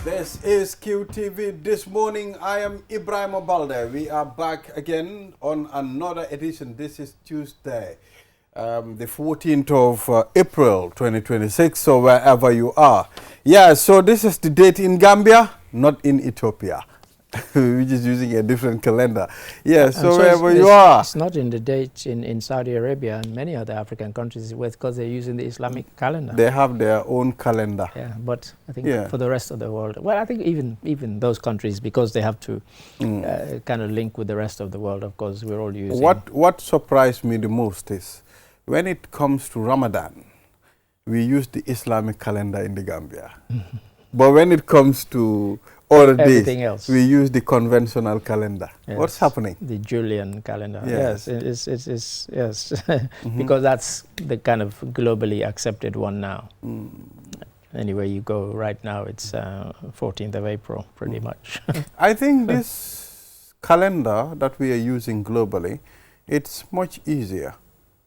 This is Qtv This Morning. I am Ibrahim Obalde. We are back again on another edition. This is Tuesday, the 14th of April 2026, so wherever you are. Yeah, so this is the date in Gambia, not in Ethiopia. We're just using a different calendar. Yeah, so wherever you are. It's not in the date in Saudi Arabia and many other African countries because they're using the Islamic calendar. They have their own calendar. Yeah, but I think for the rest of the world, well, I think even those countries, because they have to kind of link with the rest of the world, of course, we're all using. What surprised me the most is when it comes to Ramadan, we use the Islamic calendar in the Gambia. But when it comes to other days, we use the conventional calendar. Yes. What's happening? The Julian calendar. Yes, yes. Because that's the kind of globally accepted one now. Anywhere you go right now, it's 14th of April, pretty much. I think this calendar that we are using globally, it's much easier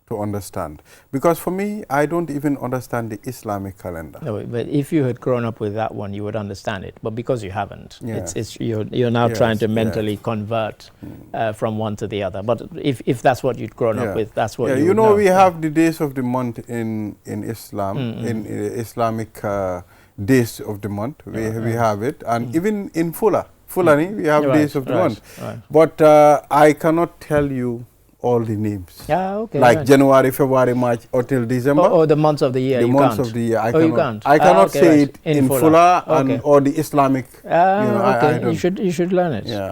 to understand. Because for me, I don't even understand the Islamic calendar. No, but if you had grown up with that one, you would understand it. But because you haven't, you're now trying to mentally convert from one to the other. But if that's what you'd grown up with, that's what you know. We have the days of the month in Islam, in Islamic days of the month. We have it. And even in Fulani, we have days of the month. Right. But I cannot tell you all the names. Like January, February, March, until December. Or the months of the year. The months of the year. You can't. I cannot say it in Fula and or the Islamic. I don't. You should learn it. Yeah,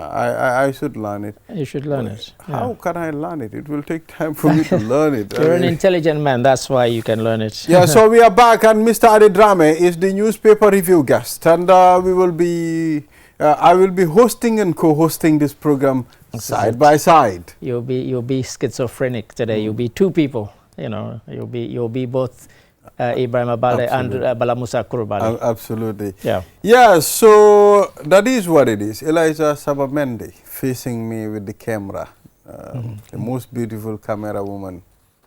I should learn it. You should learn it. How can I learn it? It will take time for me to learn it. You're an intelligent man. That's why you can learn it. Yeah. So we are back, and Mr. Adedrame is the newspaper review guest, and we will be. I will be hosting and co-hosting this program side by side. You'll be schizophrenic today. You'll be two people. You'll be both Ibrahim Abale and Balamusa Kurbali. Absolutely. Yeah. Yeah. So that is what it is. Eliza Sabamendi facing me with the camera, the most beautiful camera woman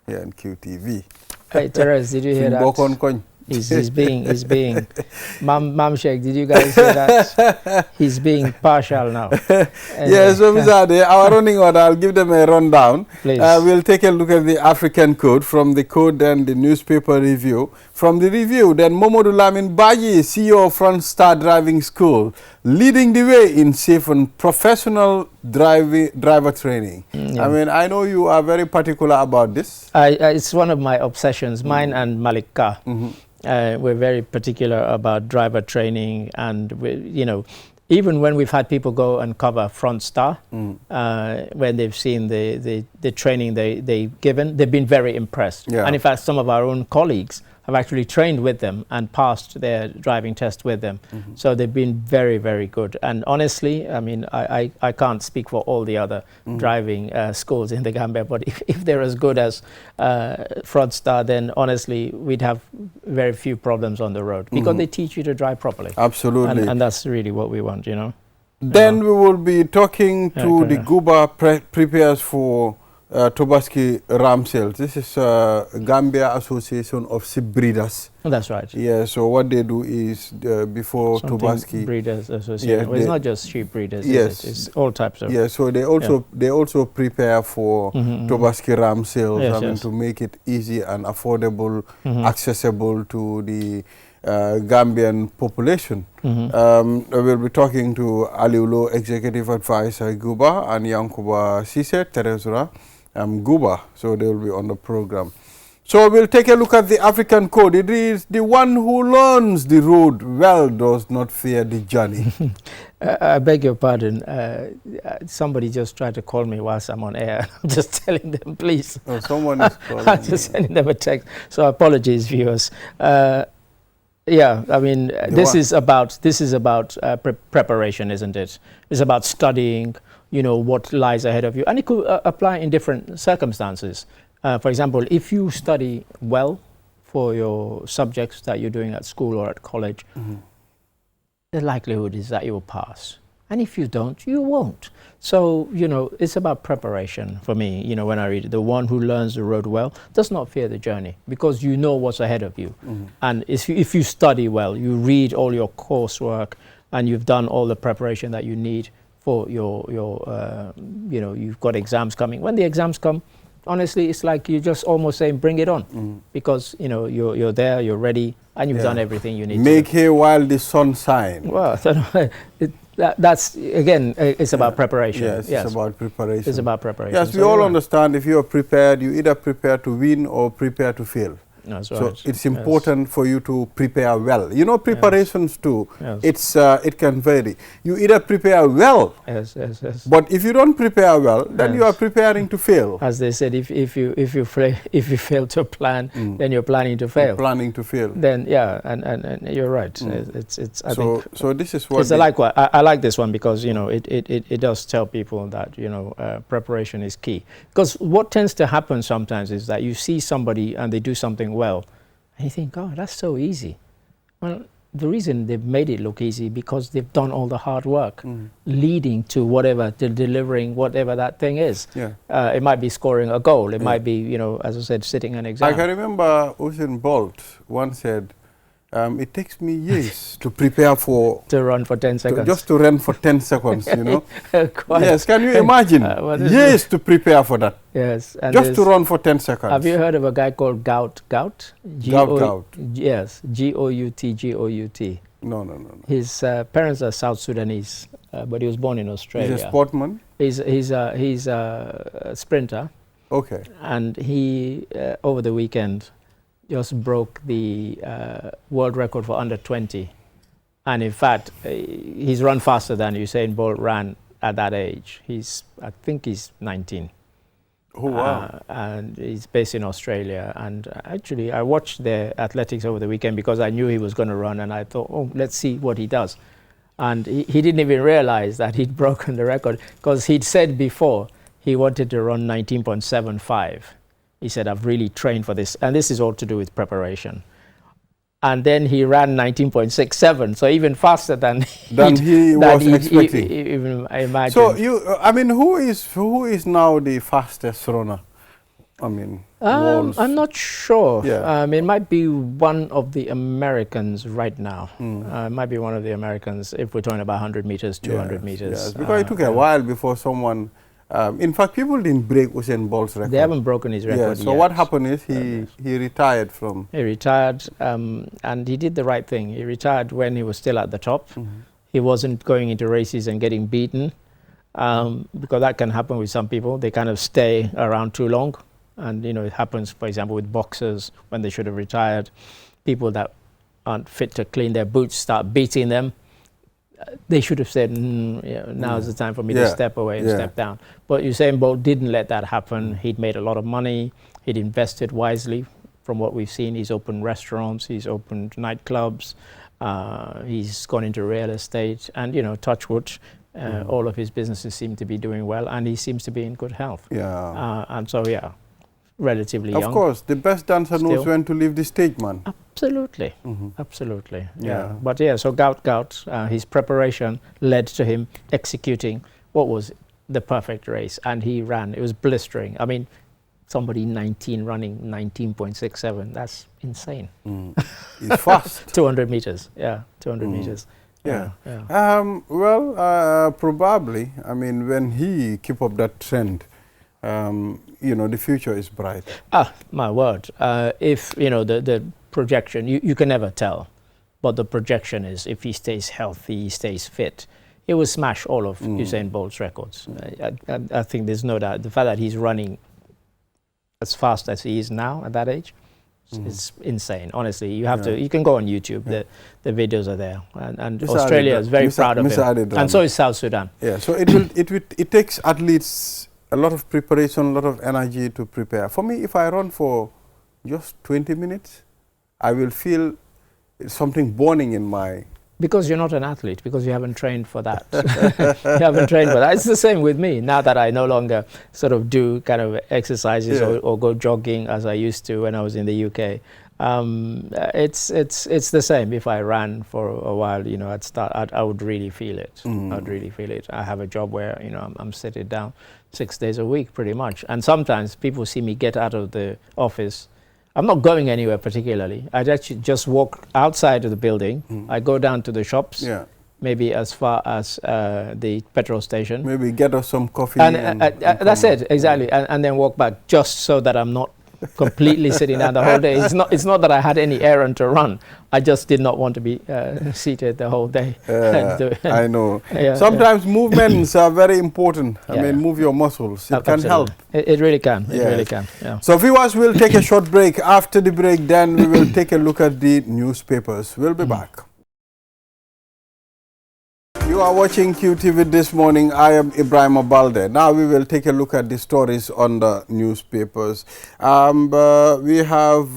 here in QTV. Hey Terence, did you hear that? He's being Mam Sheikh, did you guys hear that? He's being partial now. Yes, so Mr. Ade, our running order, I'll give them a rundown. Please. We'll take a look at the African code, from the code and the newspaper review. From the review, then Momodou Lamin Baji, CEO of Front Star Driving School, leading the way in safe and professional driver training. I mean, I know you are very particular about this. It's one of my obsessions, mine and Malika. We're very particular about driver training, and even when we've had people go and cover Front Star, when they've seen the training they've given, they've been very impressed. And in fact, some of our own colleagues have actually trained with them and passed their driving test with them. So they've been very, very good. And honestly, I mean, I can't speak for all the other driving schools in the Gambia, but if they're as good as Front Star, then honestly, we'd have very few problems on the road because they teach you to drive properly. Absolutely. And that's really what we want, Then we will be talking to the Guba prepares for Tobaski ram sales. This is Gambia Association of Sheep Breeders. That's right. Yeah, so what they do is before Tobaski Breeders Association. Well, it's not just sheep breeders. Yes, it's all types of. Yeah, so they also prepare for Tobaski ram sales. To make it easy and affordable, accessible to the Gambian population. We'll be talking to Aliulo, Executive Advisor Guba, and Yankuba Sise Teresura Guba, so they will be on the program. So we'll take a look at the African code. It is the one who learns the road well does not fear the journey. I beg your pardon. Somebody just tried to call me whilst I'm on air. I'm just telling them, please. Oh, someone is calling. I'm just sending them a text. So apologies, viewers. Yeah, I mean, this is about preparation, isn't it? It's about studying, what lies ahead of you. And it could apply in different circumstances. For example, if you study well for your subjects that you're doing at school or at college, the likelihood is that you'll pass. And if you don't, you won't. So, it's about preparation for me, when I read it. The one who learns the road well does not fear the journey because you know what's ahead of you. And if you study well, you read all your coursework, and you've done all the preparation that you need for your you know, you've got exams coming. When the exams come, honestly, it's like you're just almost saying, bring it on, because you know you're there, you're ready, and you've done everything you need. Make hay while the sun shines. Well, that's again, it's about preparation. Yes, it's about preparation. It's about preparation. Yes, we all understand if you are prepared, you either prepare to win or prepare to fail. That's so right. it's important for you to prepare well. You know, preparations too, it can vary. You either prepare well, but if you don't prepare well, then you are preparing to fail. As they said, if you fail to plan, then you're planning to fail. Planning to fail. Then and you're right. I think so this is what I like this one, because you know it does tell people that, you know, preparation is key. Because what tends to happen sometimes is that you see somebody and they do something well, and you think, oh, that's so easy. Well, the reason they've made it look easy because they've done all the hard work leading to whatever, to delivering whatever that thing is. It might be scoring a goal. It might be, you know, as I said, sitting an exam. I can remember Usain Bolt once said, it takes me years to prepare for... to run for 10 seconds. Just to run for 10 seconons, you know. Yes, can you imagine? Years to prepare for that. Yes. And just to run for 10 seconds. Have you heard of a guy called Gout? Gout? Yes, G-O-U-T. No. His parents are South Sudanese, but he was born in Australia. He's a sportsman? He's a sprinter. Okay. And he, over the weekend, just broke the world record for under 20. And in fact, he's run faster than Usain Bolt ran at that age. I think he's 19. Oh, wow. And he's based in Australia. And actually, I watched the athletics over the weekend because I knew he was going to run, and I thought, oh, let's see what he does. And he didn't even realize that he'd broken the record, because he'd said before he wanted to run 19.75. He said, I've really trained for this. And this is all to do with preparation. And then he ran 19.67, so even faster than he was expecting. Even imagined. So I mean, who is now the fastest runner? I mean, I'm not sure. It might be one of the Americans right now. It might be one of the Americans if we're talking about 100 meters, 200 meters. Yes, because it took a while before someone... in fact, people didn't break Usain Bolt's record. They haven't broken his record yet. So what happened is he retired from... He retired, and he did the right thing. He retired when he was still at the top. He wasn't going into races and getting beaten, because that can happen with some people. They kind of stay around too long. And, you know, it happens, for example, with boxers when they should have retired. People that aren't fit to clean their boots start beating them. They should have said, now's the time for me to step away and step down. But Usain Bolt didn't let that happen. He'd made a lot of money. He'd invested wisely. From what we've seen, he's opened restaurants, he's opened nightclubs, he's gone into real estate, and, you know, touch wood, all of his businesses seem to be doing well, and he seems to be in good health. And so, relatively young. Of course, the best dancer knows when to leave the stage, man. Absolutely, absolutely. But so Gout, his preparation led to him executing what was the perfect race, and he ran. It was blistering. I mean, somebody 19 running 19.67. That's insane. It's fast. 200 meters. 200 meters. Well, probably. I mean, when he keep up that trend, you know, the future is bright. My word. If, you know, the projection, you can never tell, but the projection is if he stays healthy, he stays fit, he will smash all of Usain Bolt's records. I think there's no doubt. The fact that he's running as fast as he is now at that age, it's insane. Honestly, you have to. You can go on YouTube. The videos are there, and Australia is very proud of him, and so is South Sudan. So it takes athletes a lot of preparation, a lot of energy to prepare. For me, if I run for just 20 minutes, I will feel something burning in my... Because you're not an athlete, because you haven't trained for that. You haven't trained for that. It's the same with me. Now that I no longer sort of do kind of exercises or go jogging as I used to when I was in the UK, it's the same. If I ran for a while, you know, I would really feel it. I'd really feel it. I have a job where, you know, I'm sitting down 6 days a week pretty much. And sometimes people see me get out of the office. I'm not going anywhere particularly. I'd actually just walk outside of the building. I go down to the shops, maybe as far as the petrol station. Maybe get us some coffee. And that's it, exactly. And then walk back, just so that I'm not completely sitting down the whole day. It's not that I had any errand to run. I just did not want to be seated the whole day. I know. Sometimes movements are very important. I mean, move your muscles. It can help. It really can. It really can. Yeah. So viewers, we'll take a short break. After the break, then we will take a look at the newspapers. We'll be back. You are watching QTV This Morning. I am Ibrahim Abalde. Now we will take a look at the stories on the newspapers. We have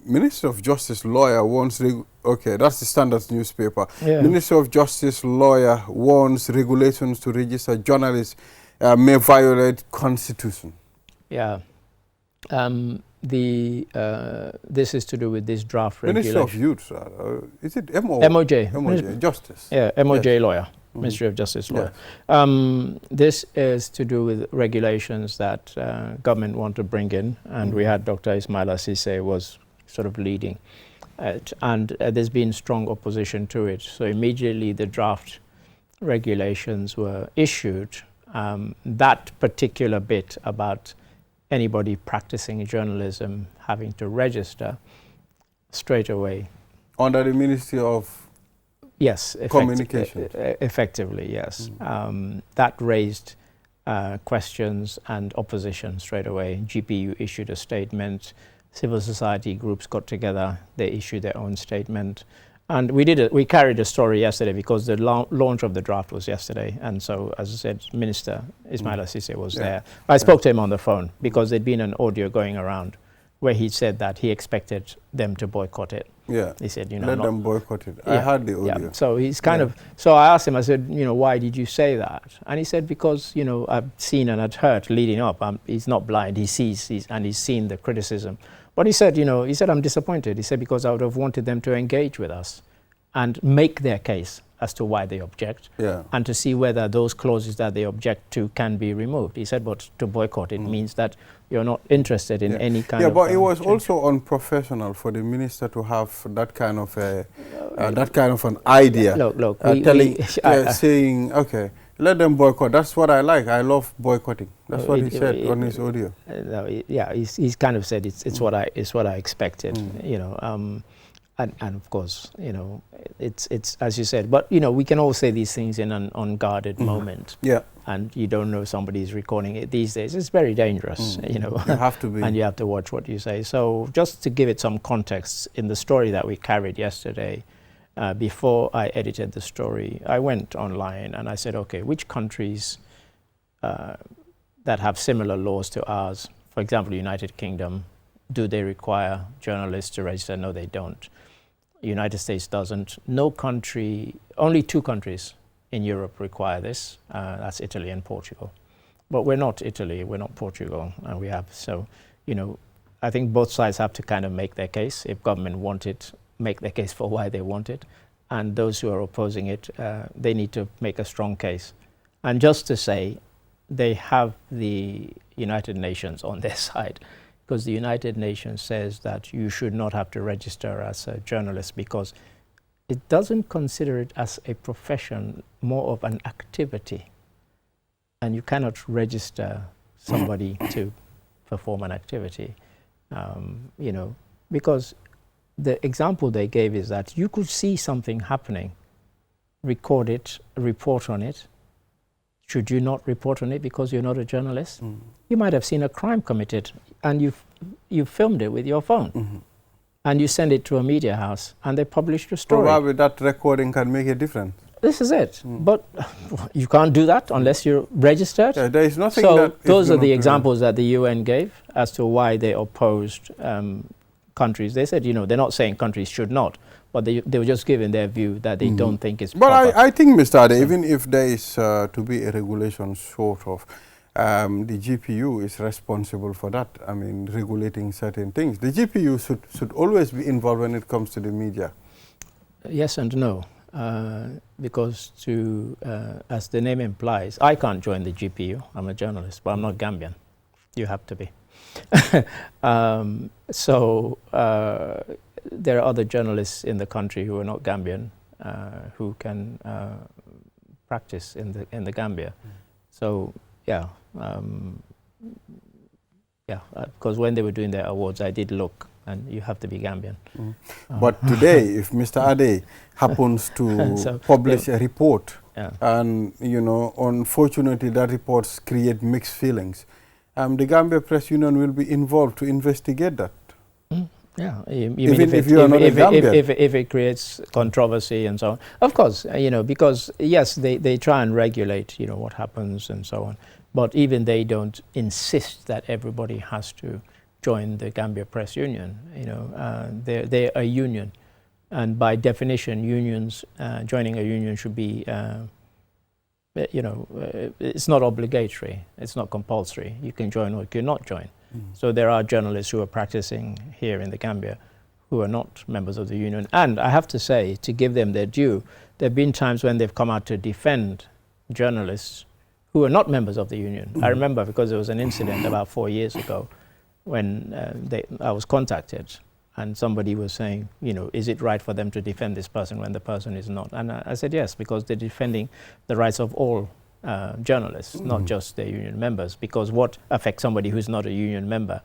Minister of Justice lawyer warns... Okay, that's the Standard newspaper. Yeah. Minister of Justice lawyer warns regulations to register journalists may violate Constitution. Yeah. This is to do with this draft regulation. Minister of Youth, is it MOJ? MOJ, Justice. Yeah, MOJ lawyer, Ministry of Justice lawyer. This is to do with regulations that government want to bring in, and we had Dr. Ismaila Cisse was sort of leading it, and there's been strong opposition to it. So immediately the draft regulations were issued. That particular bit about anybody practicing journalism having to register straight away. Under the Ministry of Communication? Effectively, yes. That raised questions and opposition straight away. GPU issued a statement. Civil society groups got together. They issued their own statement. And we carried a story yesterday because the launch of the draft was yesterday. And so, as I said, Minister Ismaila Cisse was there. I spoke to him on the phone because there'd been an audio going around where he said that he expected them to boycott it. Yeah. He said, let them boycott it. I heard the audio. Yeah. So he's kind of, so I asked him, I said, why did you say that? And he said, because, I've seen and I'd heard leading up. He's not blind. He sees, and he's seen the criticism. But he said, I'm disappointed. He said, because I would have wanted them to engage with us and make their case as to why they object, and to see whether those clauses that they object to can be removed. He said, but to boycott it means that you're not interested in any kind of... Yeah, but it was also unprofessional for the minister to have that kind of an idea. Look, saying, okay, let them boycott. That's what I like. I love boycotting. That's what he said on his audio. He's kind of said it's what I expected. And of course, it's as you said. But we can all say these things in an unguarded moment. Yeah. And you don't know somebody's recording it these days. It's very dangerous. You have to be. And you have to watch what you say. So just to give it some context, in the story that we carried yesterday, before I edited the story, I went online and I said, okay, which countries that have similar laws to ours, for example, the United Kingdom, do they require journalists to register? No, they don't. United States doesn't. No country, only 2 countries in Europe require this. That's Italy and Portugal. But we're not Italy, we're not Portugal, and we have, so, I think both sides have to kind of make their case. If government want it, make their case for why they want it. And those who are opposing it, they need to make a strong case. And just to say, they have the United Nations on their side, because the United Nations says that you should not have to register as a journalist because it doesn't consider it as a profession, more of an activity. And you cannot register somebody to perform an activity, because the example they gave is that you could see something happening, record it, report on it. Should you not report on it because you're not a journalist? You might have seen a crime committed and you filmed it with your phone and you send it to a media house and they publish your story. Probably that recording can make a difference. This is it. But you can't do that unless you're registered. Yeah, there is nothing so those are the examples that the UN gave as to why they opposed countries. They said, they're not saying countries should not, but they were just giving their view that they don't think it's proper. But I think, Mr. Ade, even if there is to be a regulation sort of, the GPU is responsible for that. I mean, regulating certain things. The GPU should always be involved when it comes to the media. Yes and no. Because as the name implies, I can't join the GPU. I'm a journalist, but I'm not Gambian. You have to be. So there are other journalists in the country who are not Gambian, who can practice in the Gambia. So yeah, because when they were doing their awards, I did look, and you have to be Gambian. But today, if Mr. Ade happens to so, publish a report, yeah. and you know, unfortunately, that reports create mixed feelings, the Gambia Press Union will be involved to investigate that. Yeah, even if you are not a Gambian. If it creates controversy and so on, of course, you know, because yes, they try and regulate, you know, what happens and so on, but even they don't insist that everybody has to join the Gambia Press Union. You know, they're a union, and by definition, unions joining a union should be, you know, it's not obligatory, it's not compulsory. You can join or you cannot join. So there are journalists who are practicing here in the Gambia who are not members of the union. And I have to say, to give them their due, there have been times when they've come out to defend journalists who are not members of the union. I remember because there was an incident about 4 years ago when I was contacted and somebody was saying, you know, is it right for them to defend this person when the person is not? And I said yes, because they're defending the rights of all journalists, not just their union members, because what affects somebody who's not a union member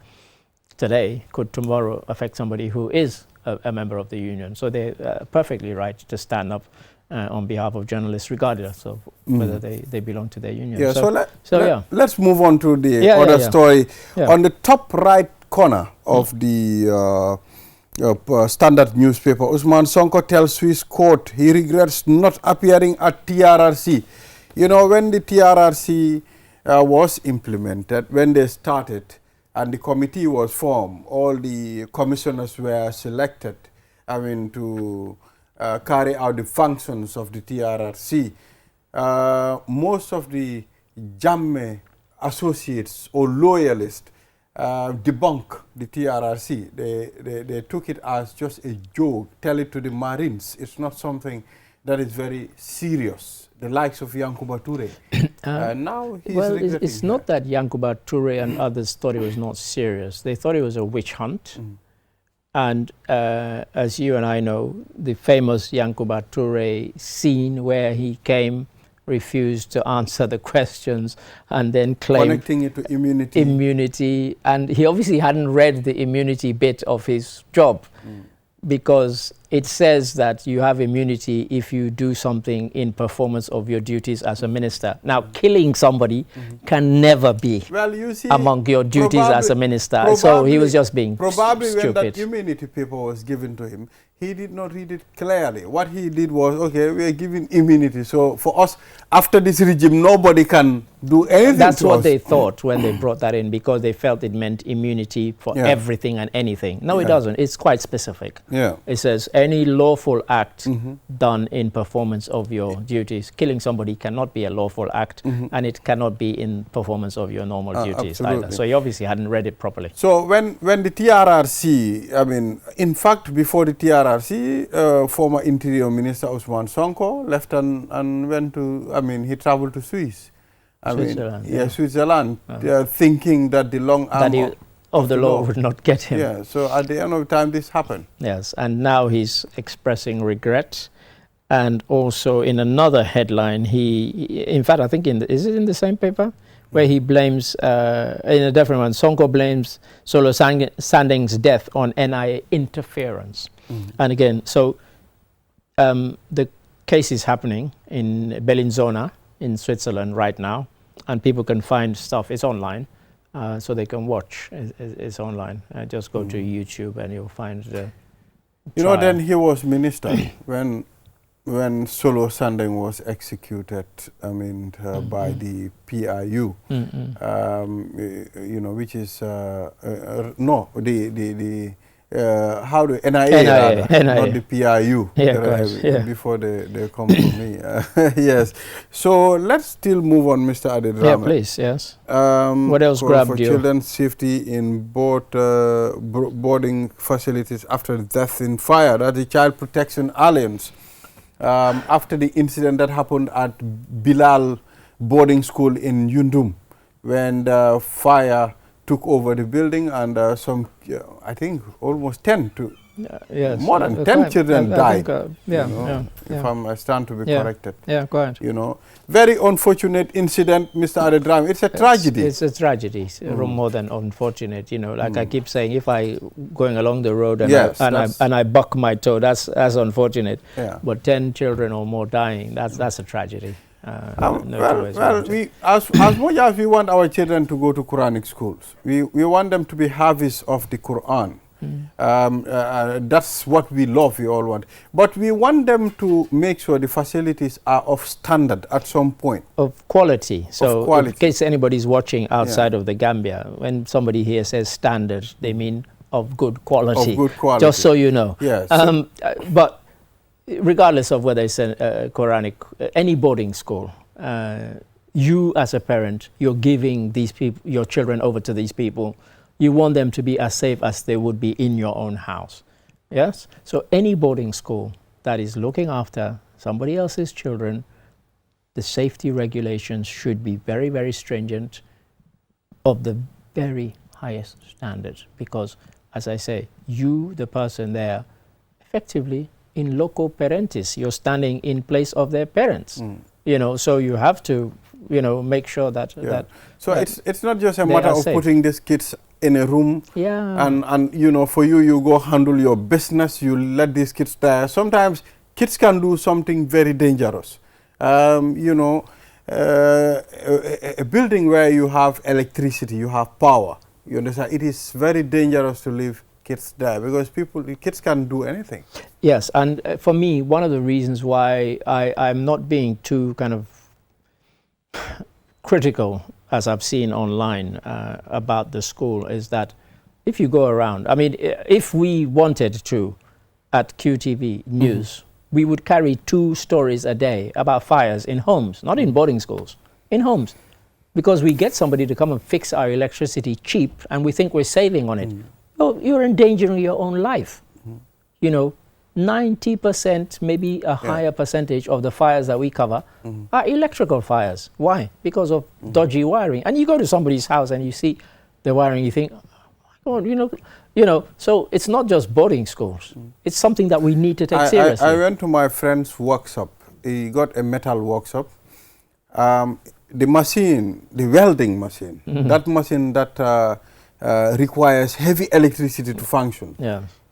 today could tomorrow affect somebody who is a member of the union. So they're perfectly right to stand up on behalf of journalists, regardless of whether they belong to their union. Yeah, so let's move on to the other story. Yeah. On the top right corner of the Standard newspaper, Usman Sonko tells Swiss court he regrets not appearing at TRRC. You know, when the TRRC was implemented, when they started and the committee was formed, all the commissioners were selected, I mean, to carry out the functions of the TRRC. Most of the Jammeh associates or loyalists debunk the TRRC. They took it as just a joke, tell it to the Marines. It's not something that is very serious. The likes of Yankuba Toure. Now he's regretting it's not that Yankuba Toure and others thought it was not serious. They thought it was a witch hunt. And as you and I know, the famous Yankuba Toure scene where he came, refused to answer the questions, and then claimed connecting it to immunity. Immunity, and he obviously hadn't read the immunity bit of his job, because it says that you have immunity if you do something in performance of your duties as a minister. Now, killing somebody can never be among your duties as a minister. So he was just being probably stupid. When that immunity paper was given to him, he did not read it clearly. What he did was, okay, we are giving immunity. So for us, after this regime, nobody can do anything. That's what they thought when they brought that in, because they felt it meant immunity for everything and anything. No, it doesn't. It's quite specific. It says any lawful act done in performance of your duties. Killing somebody cannot be a lawful act, and it cannot be in performance of your normal duties either. So he obviously hadn't read it properly. So when the TRRC, I mean, in fact, before the TRRC, former Interior Minister Usman Sonko left and went to, I mean, he traveled to Swiss. Switzerland, thinking that the long arm of the law would not get him. Yeah, so at the end of the time, this happened. Yes, and now he's expressing regret. And also in another headline, in fact, I think, is it in the same paper? Where he blames, in a different one, Sonko blames Solo Sanding's death on NIA interference. And again, so the case is happening in Bellinzona in Switzerland right now, and people can find stuff. It's online, so they can watch. It's online. Just go to YouTube and you'll find the You know, then he was minister when Solo Sanding was executed, I mean, by the PIU, you know, which is, no, how do NIA, not the PIU, before they come to me. Yes. So let's still move on, Mr. Adedrama. Yeah, please, yes. What else grabbed you? For children's safety in both boarding facilities after death in fire, that's the Child Protection Alliance. After the incident that happened at Bilal boarding school in Yundum, when the fire took over the building and some, I think almost 10 to Yes. More than 10 children died. If I stand to be corrected. Yeah, go ahead. Very unfortunate incident, Mr. Adedram. It's a tragedy. It's a tragedy, more than unfortunate. Like I keep saying, if I going along the road and I buck my toe, that's unfortunate. Yeah. But 10 children or more dying, that's a tragedy. As much as we want our children to go to Quranic schools, we want them to be hafiz of the Quran. That's what we love, we all want. But we want them to make sure the facilities are of standard at some point. Of quality. So quality. In case anybody's watching outside of the Gambia, when somebody here says standard, they mean of good quality. Of good quality. Just so you know. Yes. But regardless of whether it's a Quranic, any boarding school, you as a parent, you're giving these people, your children over to these people. You want them to be as safe as they would be in your own house. Yes? So any boarding school that is looking after somebody else's children, the safety regulations should be very, very stringent, of the very highest standards. Because, as I say, you, the person there, effectively, in loco parentis, you're standing in place of their parents. So you have to, make sure that... So it's not just a matter of putting these kids in a room and for you go handle your business, you let these kids die. Sometimes kids can do something very dangerous. A building where you have electricity, you have power, you understand, it is very dangerous to leave kids there because kids can do anything. Yes, and for me, one of the reasons why I'm not being too kind of critical, as I've seen online about the school, is that if you go around, I mean, if we wanted to, at QTV News, we would carry 2 stories a day about fires in homes, not in boarding schools, in homes. Because we get somebody to come and fix our electricity cheap and we think we're saving on it. Oh, you're endangering your own life. 90%, maybe a higher percentage of the fires that we cover are electrical fires. Why? Because of dodgy wiring. And you go to somebody's house and you see the wiring, you think, oh, so it's not just boarding schools. It's something that we need to take seriously. I went to my friend's workshop. He got a metal workshop. The machine, the welding machine, that machine that requires heavy electricity to function,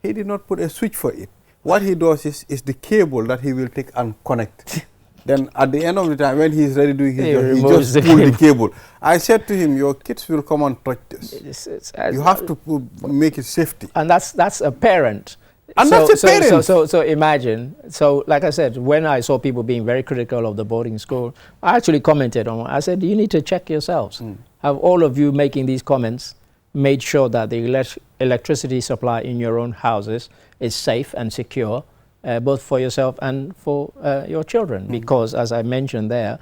he did not put a switch for it. What he does is the cable that he will take and connect. Then at the end of the time, when he's ready doing his job, he just pull the cable. I said to him, your kids will come and touch this. You have to make it safety. And that's a parent. And that's a parent. So imagine, like I said, when I saw people being very critical of the boarding school, I actually commented on it. I said, you need to check yourselves. Have all of you making these comments made sure that the electricity supply in your own houses is safe and secure, both for yourself and for your children? Because, as I mentioned there,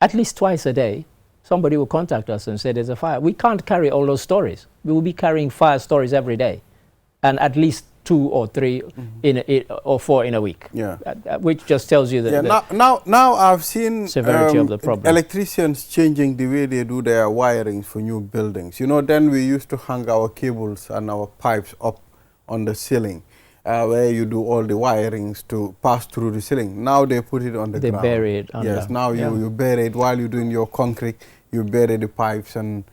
at least twice a day, somebody will contact us and say there's a fire. We can't carry all those stories. We will be carrying fire stories every day, and at least 2 or 3 or 4 in a week. Which just tells you that now I've seen severity of the problem. Electricians changing the way they do their wirings for new buildings. Then we used to hang our cables and our pipes up on the ceiling, where you do all the wirings to pass through the ceiling. Now they put it on the ground. They bury it under. Yes, now you bury it while you're doing your concrete. You bury the pipes, and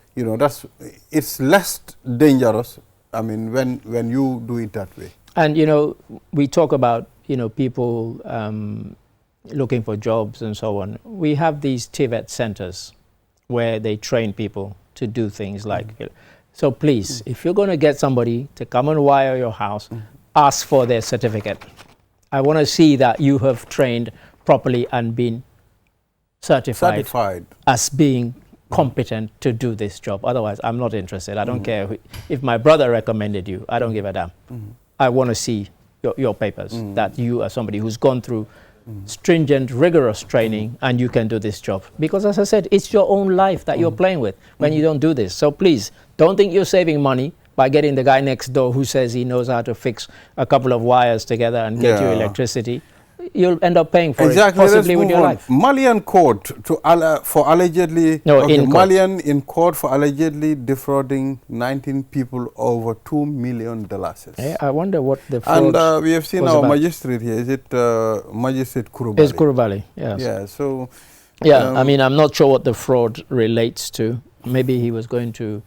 it's less dangerous. I mean, when you do it that way. And we talk about people looking for jobs and so on. We have these TVET centers where they train people to do things like. So please, if you're going to get somebody to come and wire your house, ask for their certificate. I want to see that you have trained properly and been certified as being competent to do this job. Otherwise, I'm not interested. I don't care if my brother recommended you. I don't give a damn. I want to see your papers, that you are somebody who's gone through stringent, rigorous training, and you can do this job. Because, as I said, it's your own life that you're playing with when you don't do this. So please, don't think you're saving money by getting the guy next door who says he knows how to fix a couple of wires together and get you electricity. you'll end up paying for it, possibly with your life. Malian court for allegedly Malian in court for allegedly defrauding 19 people over $2 million. Yeah, I wonder what the fraud. And we have seen our magistrate here. Is it Magistrate Kurubali? It's Kurubali. Yes. Yeah. So. Yeah. I mean, I'm not sure what the fraud relates to. Maybe he was going to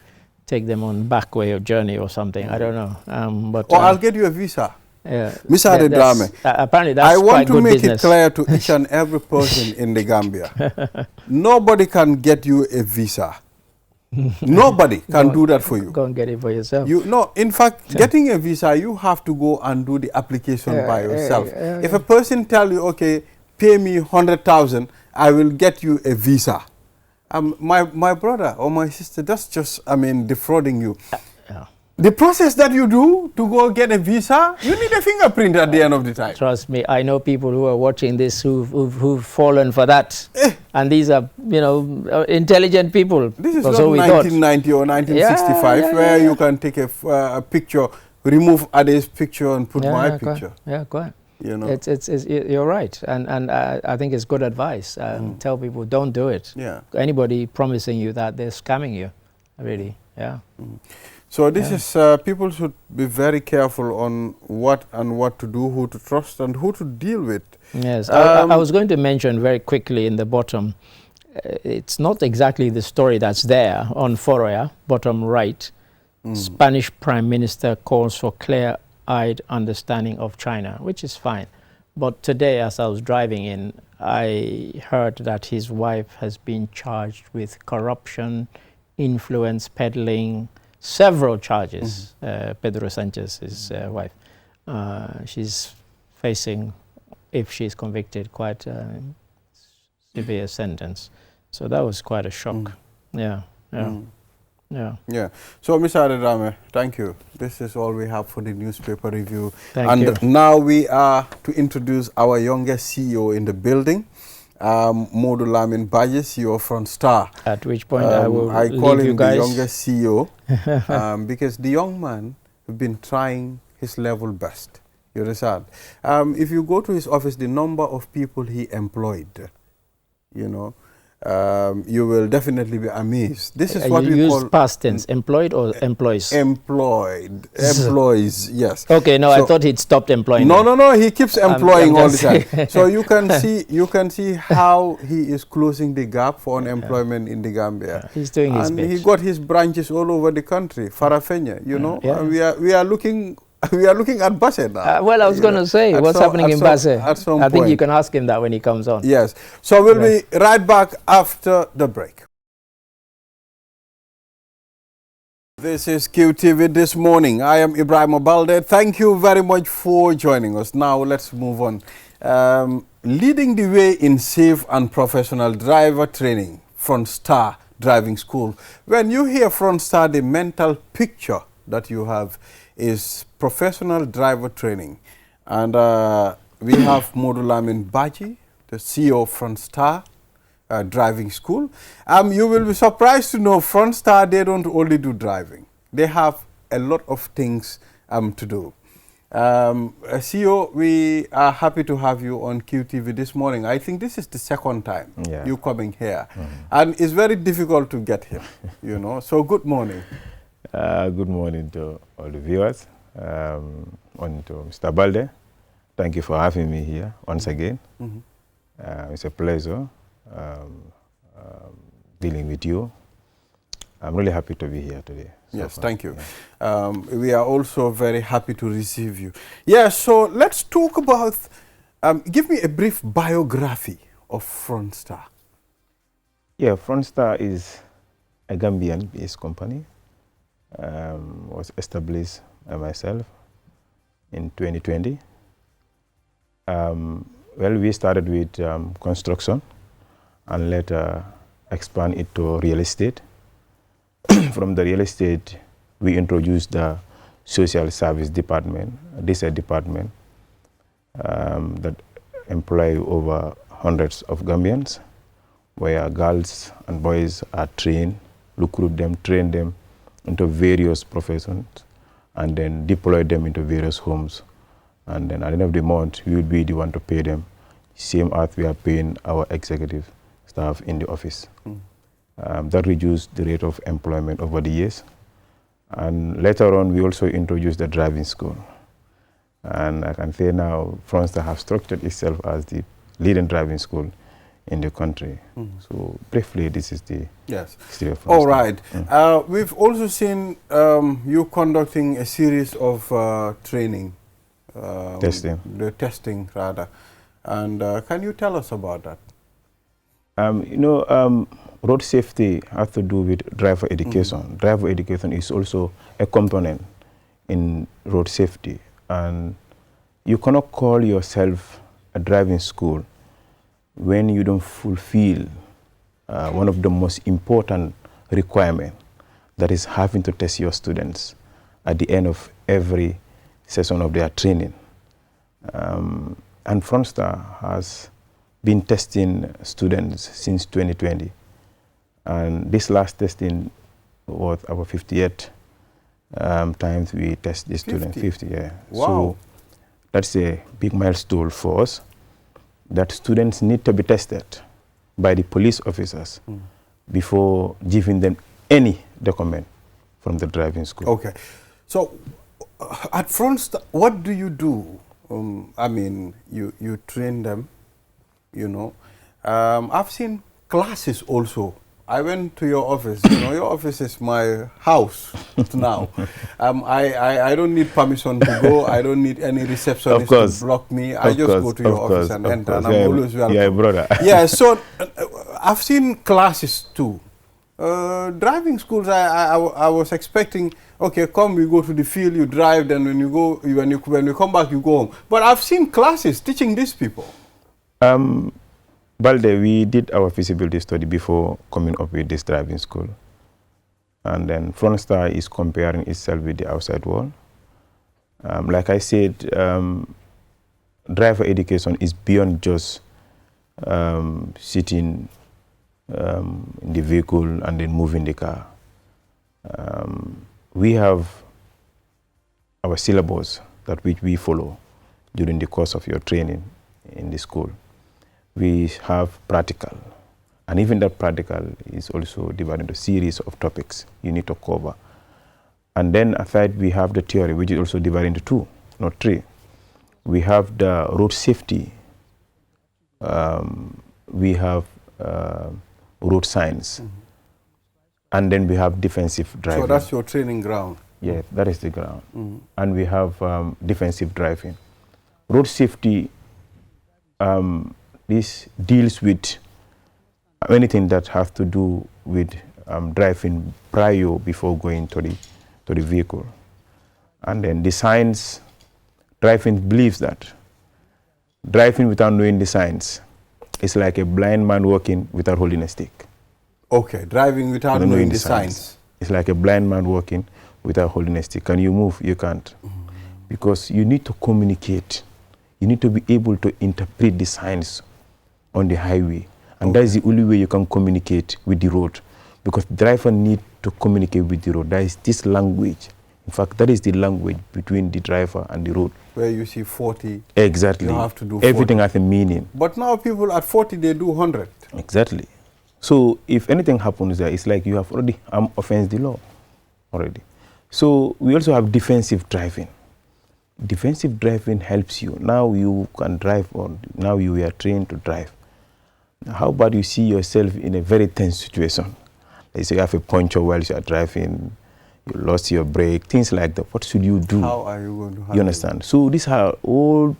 take them on back way of journey or something. I don't know. But I'll get you a visa. Yeah. Mr. Adedrame, apparently that's I want to make business. it clear to each and every person in the Gambia. Nobody can get you a visa. Nobody can do that for you. Go and get it for yourself. In fact, getting a visa, you have to go and do the application by yourself. If a person tell you, okay, pay me 100,000, I will get you a visa. My brother or my sister, that's just, defrauding you. The process that you do to go get a visa, you need a fingerprint at the end of the time. Trust me, I know people who are watching this who've fallen for that. And these are, intelligent people. This is not 1990 or 1965 where you can take a picture, remove Ade's picture and put my picture. Yeah, quite. You're right, and I think it's good advice. Tell people don't do it. Yeah. Anybody promising you that, they're scamming you, really. Yeah. So this is people should be very careful on what to do, who to trust, and who to deal with. Yes, I was going to mention very quickly in the bottom. It's not exactly the story that's there on Foroya, bottom right. Spanish Prime Minister calls for clear-eyed understanding of China, which is fine. But today, as I was driving in, I heard that his wife has been charged with corruption, influence peddling, several charges. Pedro Sanchez's wife. She's facing, if she's convicted, quite a severe sentence. So that was quite a shock. Yeah. So, Mr. Adedrame, thank you. This is all we have for the newspaper review. Thank you. Now we are to introduce our youngest CEO in the building, Modu Lamin Baje, CEO of Front Star. At which point I call leave him you guys. the youngest CEO because the young man has been trying his level best. You understand? If you go to his office, the number of people he employed, you will definitely be amazed. This is what we use call past tense, employed or employees? Employed. Employees, yes. Okay, no, so I thought he'd stopped employing. No, he keeps employing all the time. So you can see how he is closing the gap for unemployment in the Gambia. He's doing his bit. And he got his branches all over the country. Farafenya, we are looking at Basse now. Well, I was going to say, what's happening in Basse? I think you can ask him that when he comes on. Yes. So we'll be right back after the break. This is QTV This Morning. I am Ibrahim Obalde. Thank you very much for joining us. Now let's move on. Leading the way in safe and professional driver training, Front Star Driving School. When you hear Front Star, the mental picture that you have is professional driver training. And we have Modu Lamin Baji, the CEO of Front Star Driving School. You will be surprised to know Front Star, they don't only do driving. They have a lot of things to do. CEO, we are happy to have you on QTV This Morning. I think this is the second time you coming here. And it's very difficult to get him, So good morning. Good morning to all the viewers, and to Mr. Balde. Thank you for having me here once again. It's a pleasure dealing with you. I'm really happy to be here today. Yes, thank you. Yeah. We are also very happy to receive you. Yeah, so let's talk about, give me a brief biography of Front Star. Yeah, Front Star is a Gambian-based company. Was established by myself in 2020. Well, we started with construction and later expand it to real estate. From the real estate, we introduced the social service department. This is a department that employ over hundreds of Gambians, where girls and boys are trained, recruit them, train them into various professions, and then deploy them into various homes. And then at the end of the month, we would be the one to pay them same as we are paying our executive staff in the office. That reduced the rate of employment over the years. And later on, we also introduced the driving school. And I can say now, Frontier have structured itself as the leading driving school in the country. So briefly, this is the history of Frontier. All right. We've also seen you conducting a series of training. Testing. The testing, rather. And can you tell us about that? Road safety has to do with driver education. Driver education is also a component in road safety. And you cannot call yourself a driving school when you don't fulfill one of the most important requirements, that is having to test your students at the end of every session of their training. And Frontier has been testing students since 2020. And this last testing was our 58th times we test the students. 50, yeah. Wow. So that's a big milestone for us, that students need to be tested by the police officers before giving them any document from the driving school. Okay. So at Frontier, what do you do? I mean, you train them, you know. I've seen classes also. I went to your office. You know, your office is my house now. I don't need permission to go. I don't need any receptionist to block me. I just go to your office and enter, and I'm always welcome. Yeah, brother. Yeah, so I've seen classes too. Driving schools, I was expecting, okay, come, we go to the field, you drive, then when you come back, you go home. But I've seen classes teaching these people. Balde, we did our feasibility study before coming up with this driving school. And then Frontier is comparing itself with the outside world. Like I said, driver education is beyond just sitting in the vehicle and then moving the car. We have our syllabus that which we follow during the course of your training in the school. We have practical, and even that practical is also divided into a series of topics you need to cover. And then aside, we have the theory, which is also divided into 2, not 3. We have the road safety. We have road science. And then we have defensive driving. So that's your training ground? Yeah, that is the ground. And we have defensive driving. Road safety, this deals with anything that has to do with driving prior before going to the vehicle. And then the science, driving believes that driving without knowing the science is like a blind man walking without holding a stick. Okay, driving without knowing the science. It's like a blind man walking without holding a stick. Can you move? You can't. Because you need to communicate. You need to be able to interpret the science on the highway. And that is the only way you can communicate with the road. Because driver need to communicate with the road. That is this language. In fact, that is the language between the driver and the road. Where you see 40. Exactly. You have to do 40. Everything has a meaning. But now people at 40, they do 100. Exactly. So if anything happens there, it's like you have already offended the law already. So we also have defensive driving. Defensive driving helps you. Now you can drive, or now you are trained to drive. How about you see yourself in a very tense situation? Let's say you have a puncture while you are driving, you lost your brake, things like that. What should you do? How are you going to handle it? You understand? So these are all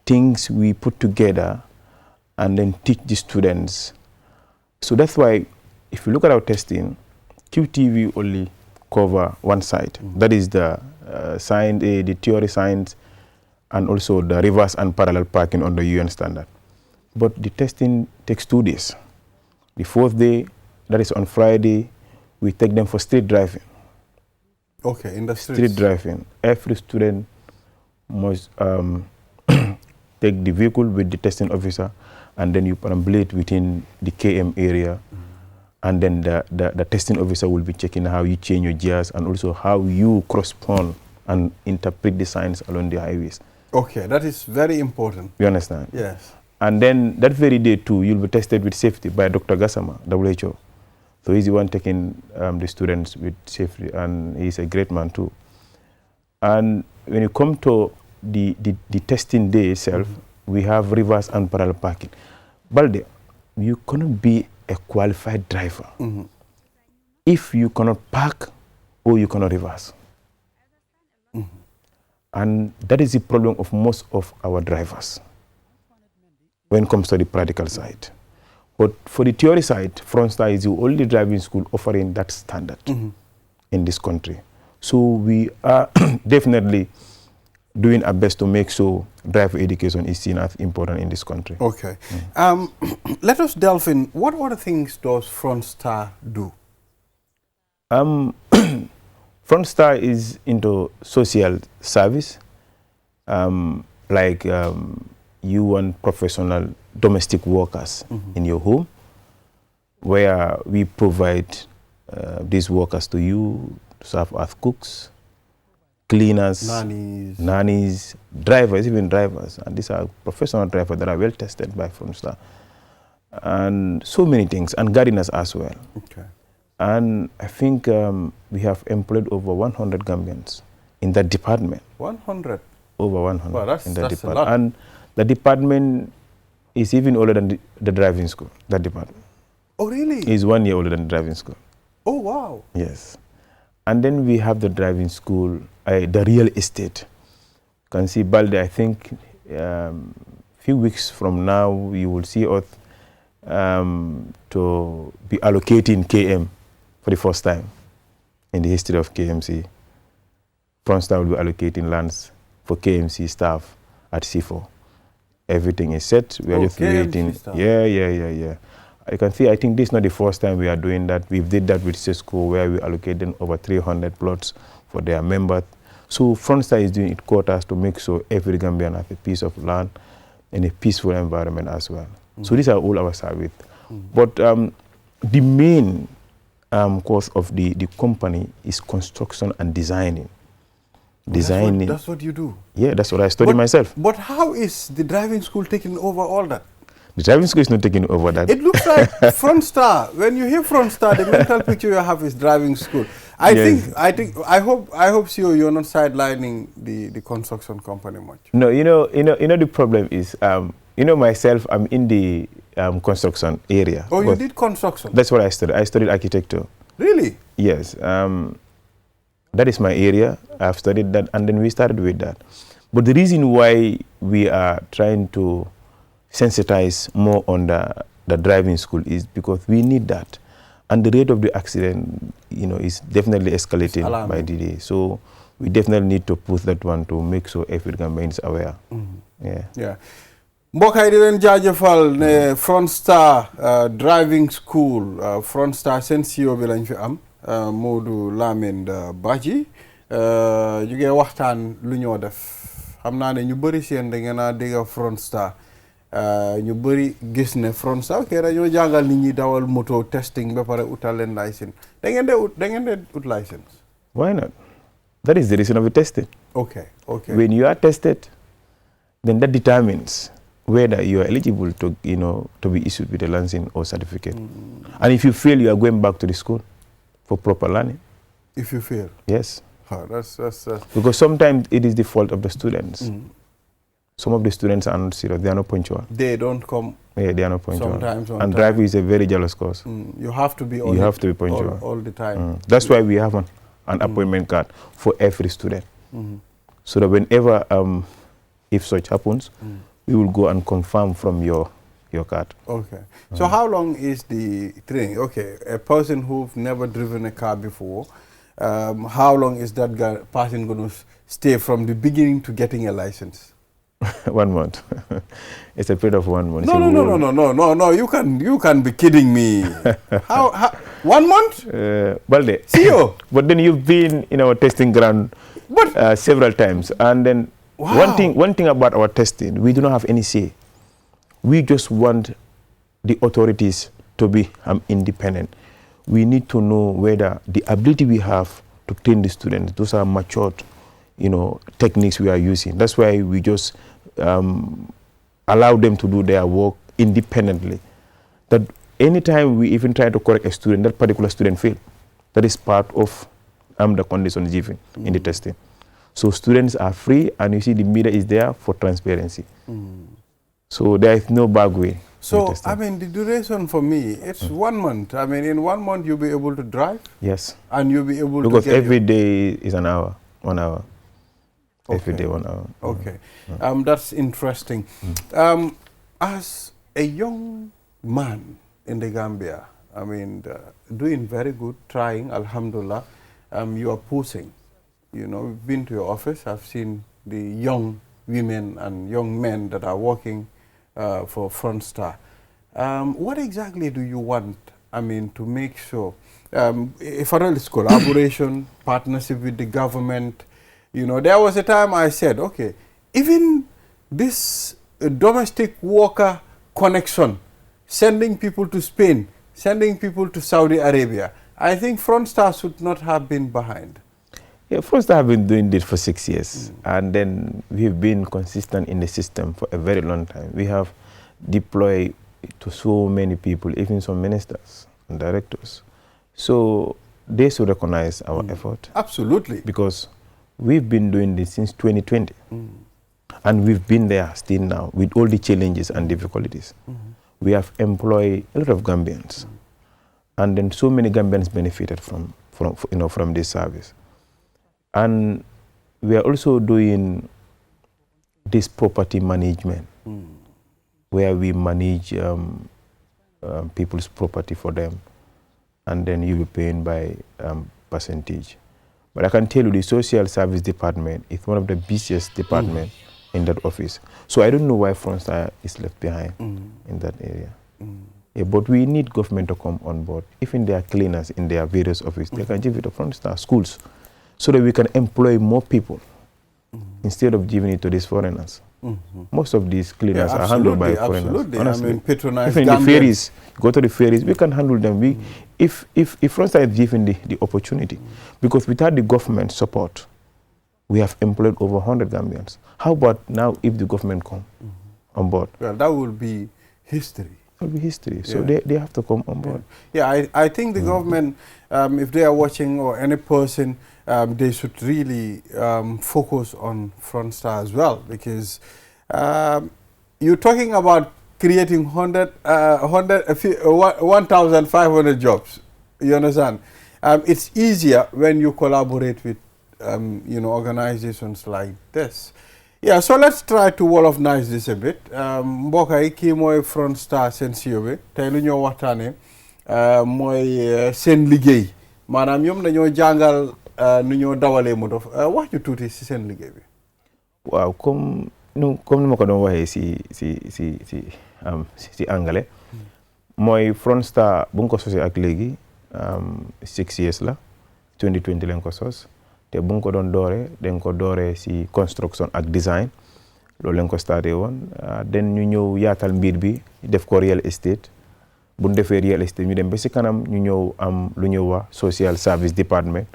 things we put together and then teach the students. So that's why if you look at our testing, QTV only cover one side. That is the science, the theory science, and also the reverse and parallel parking on the UN standard. But the testing takes 2 days. The 4th day, that is on Friday, we take them for street driving. Okay, in the streets. Street driving. Every student must take the vehicle with the testing officer, and then you perambulate within the KM area. And then the testing officer will be checking how you change your gears and also how you correspond and interpret the signs along the highways. Okay, that is very important. You understand? Yes. And then that very day too, you'll be tested with safety by Dr. Gassama, WHO. So he's the one taking the students with safety, and he's a great man too. And when you come to the testing day itself, we have reverse and parallel parking. Balde, you cannot be a qualified driver if you cannot park or you cannot reverse. And that is the problem of most of our drivers when it comes to the practical side. But for the theory side, Frontstar is the only driving school offering that standard in this country. So we are definitely doing our best to make sure driver education is seen as important in this country. Okay. Let us delve in. What other things does Frontstar do? Frontstar is into social service, like you want professional domestic workers in your home, where we provide these workers to you to serve as cooks, cleaners, nannies, drivers, even drivers. And these are professional drivers that are well tested by Frontstar. And so many things, and gardeners as well. Okay. And I think we have employed over 100 Gambians in that department. 100? Over 100 well, in that that's department. A lot. And the department is even older than the driving school, that department. Oh, really? Is 1 year older than the driving school. Oh, wow. Yes. And then we have the driving school, the real estate. You can see Balde, I think few weeks from now, you will see us to be allocating KM for the first time in the history of KMC. Frontstar will be allocating lands for KMC staff at C4. Everything is set. We are just waiting. Yeah. You can see, I think this is not the first time we are doing that. We did that with Cisco, where we allocated over 300 plots for their members. So Frontstar is doing its quotas to make sure every Gambian has a piece of land in a peaceful environment as well. So these are all our service. But the main course of the company is construction and designing. That's what you do? Yeah, that's what I study myself. But how is the driving school taking over all that? The driving school is not taking over that. It looks like Frontstar. When you hear Frontstar, the mental picture you have is driving school. I hope, CEO, you're not sidelining the construction company much. No, you know, the problem is, myself, I'm in the construction area. Oh, you did construction? That's what I studied. I studied architecture. Really? Yes. That is my area. I've studied that, and then we started with that. But the reason why we are trying to sensitize more on the driving school is because we need that. And the rate of the accident, is definitely escalating by the day. So we definitely need to push that one to make sure every Gambian is aware. Yeah. mbokk yi di leen jaajëfal ne Frontstar driving school Frontstar seen CEO bi lañ fi am Modou Lamine Badji ñu ngi waxtaan lu ñoo def xam naa ne ñu bëri seen da ngeen a dégg Frontstar ñu bëri gis ne Frontstar ok dañoo jàngal nit ñi dawal moto testing ba pare utal leen license da ngeen de ut license. Why not? That is the reason of the testing. Okay. When you are tested, then that determines whether you are eligible to to be issued with a license or certificate. And if you fail, you are going back to the school for proper learning. If you fail? Yes. Oh, that's because sometimes it is the fault of the students. Some of the students are not serious. They are not punctual. They don't come. Yeah, they are not punctual. Sometimes and driving is a very jealous cause. You have to be. You have to be punctual all the time. That's why we have an appointment card for every student, so that whenever if such happens, we will go and confirm from your card. Okay. So how long is the training? Okay, a person who've never driven a car before, how long is that person going to stay from the beginning to getting a license? 1 month. It's a period of 1 month. No. You can be kidding me. How 1 month? Balde. CEO. But then you've been in our testing ground several times, and then one thing about our testing, we do not have any say. We just want the authorities to be independent. We need to know whether the ability we have to train the students, those are matured, techniques we are using. That's why we just allow them to do their work independently. That anytime we even try to correct a student, that particular student fail. That is part of the conditions given in the testing. So students are free, and you see the media is there for transparency. So there is no bad way. So, I mean, the duration for me, it's 1 month. I mean, in 1 month, you'll be able to drive? Yes. And you'll be able because to get every day is an hour, 1 hour. Okay. Every day, 1 hour. Okay. That's interesting. As a young man in the Gambia, I mean, doing very good, trying, alhamdulillah, you are pushing. You know, we've been to your office. I've seen the young women and young men that are working for Front Star. What exactly do you want, I mean, to make sure, if I know it's collaboration, partnership with the government, you know, there was a time I said, okay, even this domestic worker connection, sending people to Spain, sending people to Saudi Arabia, I think Front Star should not have been behind. Yeah, Front Star have been doing this for 6 years, and then we've been consistent in the system for a very long time. We have deployed to so many people, even some ministers and directors. So they should recognize our effort. Absolutely. Because we've been doing this since 2020. And we've been there still now with all the challenges and difficulties. We have employed a lot of Gambians. And then so many Gambians benefited from this service. And we are also doing this property management, where we manage people's property for them, and then you'll be paying by percentage. But I can tell you the social service department is one of the busiest departments in that office. So I don't know why Front Star is left behind in that area. Yeah, but we need government to come on board. Even their cleaners in their various offices, they can give it to Front Star schools, so that we can employ more people instead of giving it to these foreigners. Most of these cleaners are handled by foreigners. Honestly. I mean, patronized even the ferries, go to the ferries, we can handle them. If Front Star is given the opportunity, because without the government support, we have employed over 100 Gambians. How about now if the government come on board? Well, that will be history. It will be history. So they have to come on board. Yeah, I think the government, if they are watching, or any person, they should really focus on Front Star as well, because you're talking about creating 1,500 jobs. You understand? It's easier when you collaborate with organizations like this. Yeah, so let's try to wolof-nize this a bit. Mbokk yi kii mooy Front Star seen CEO bi tey lu ñoo waxtaane mooy seen liggéey maanaam ñoom dañoo jàngal nu ñoo dawalee moto wax ñu tuuti si seen liggéey bi. waaw comme ni ma ko doon waxee si anglais mooy Front Star bu nga ko sosee ak léegi 6 years la 2020 lañ ko sos. te bu nga ko doon dooree dañ ko dooree si construction ak design loolu lañ ko starté woon den ñu ñëw yaatal mbir bi def ko real estate bu ñu defee real estate ñu dem ba si kanam ñu ñëw am lu ñuy wax social service department.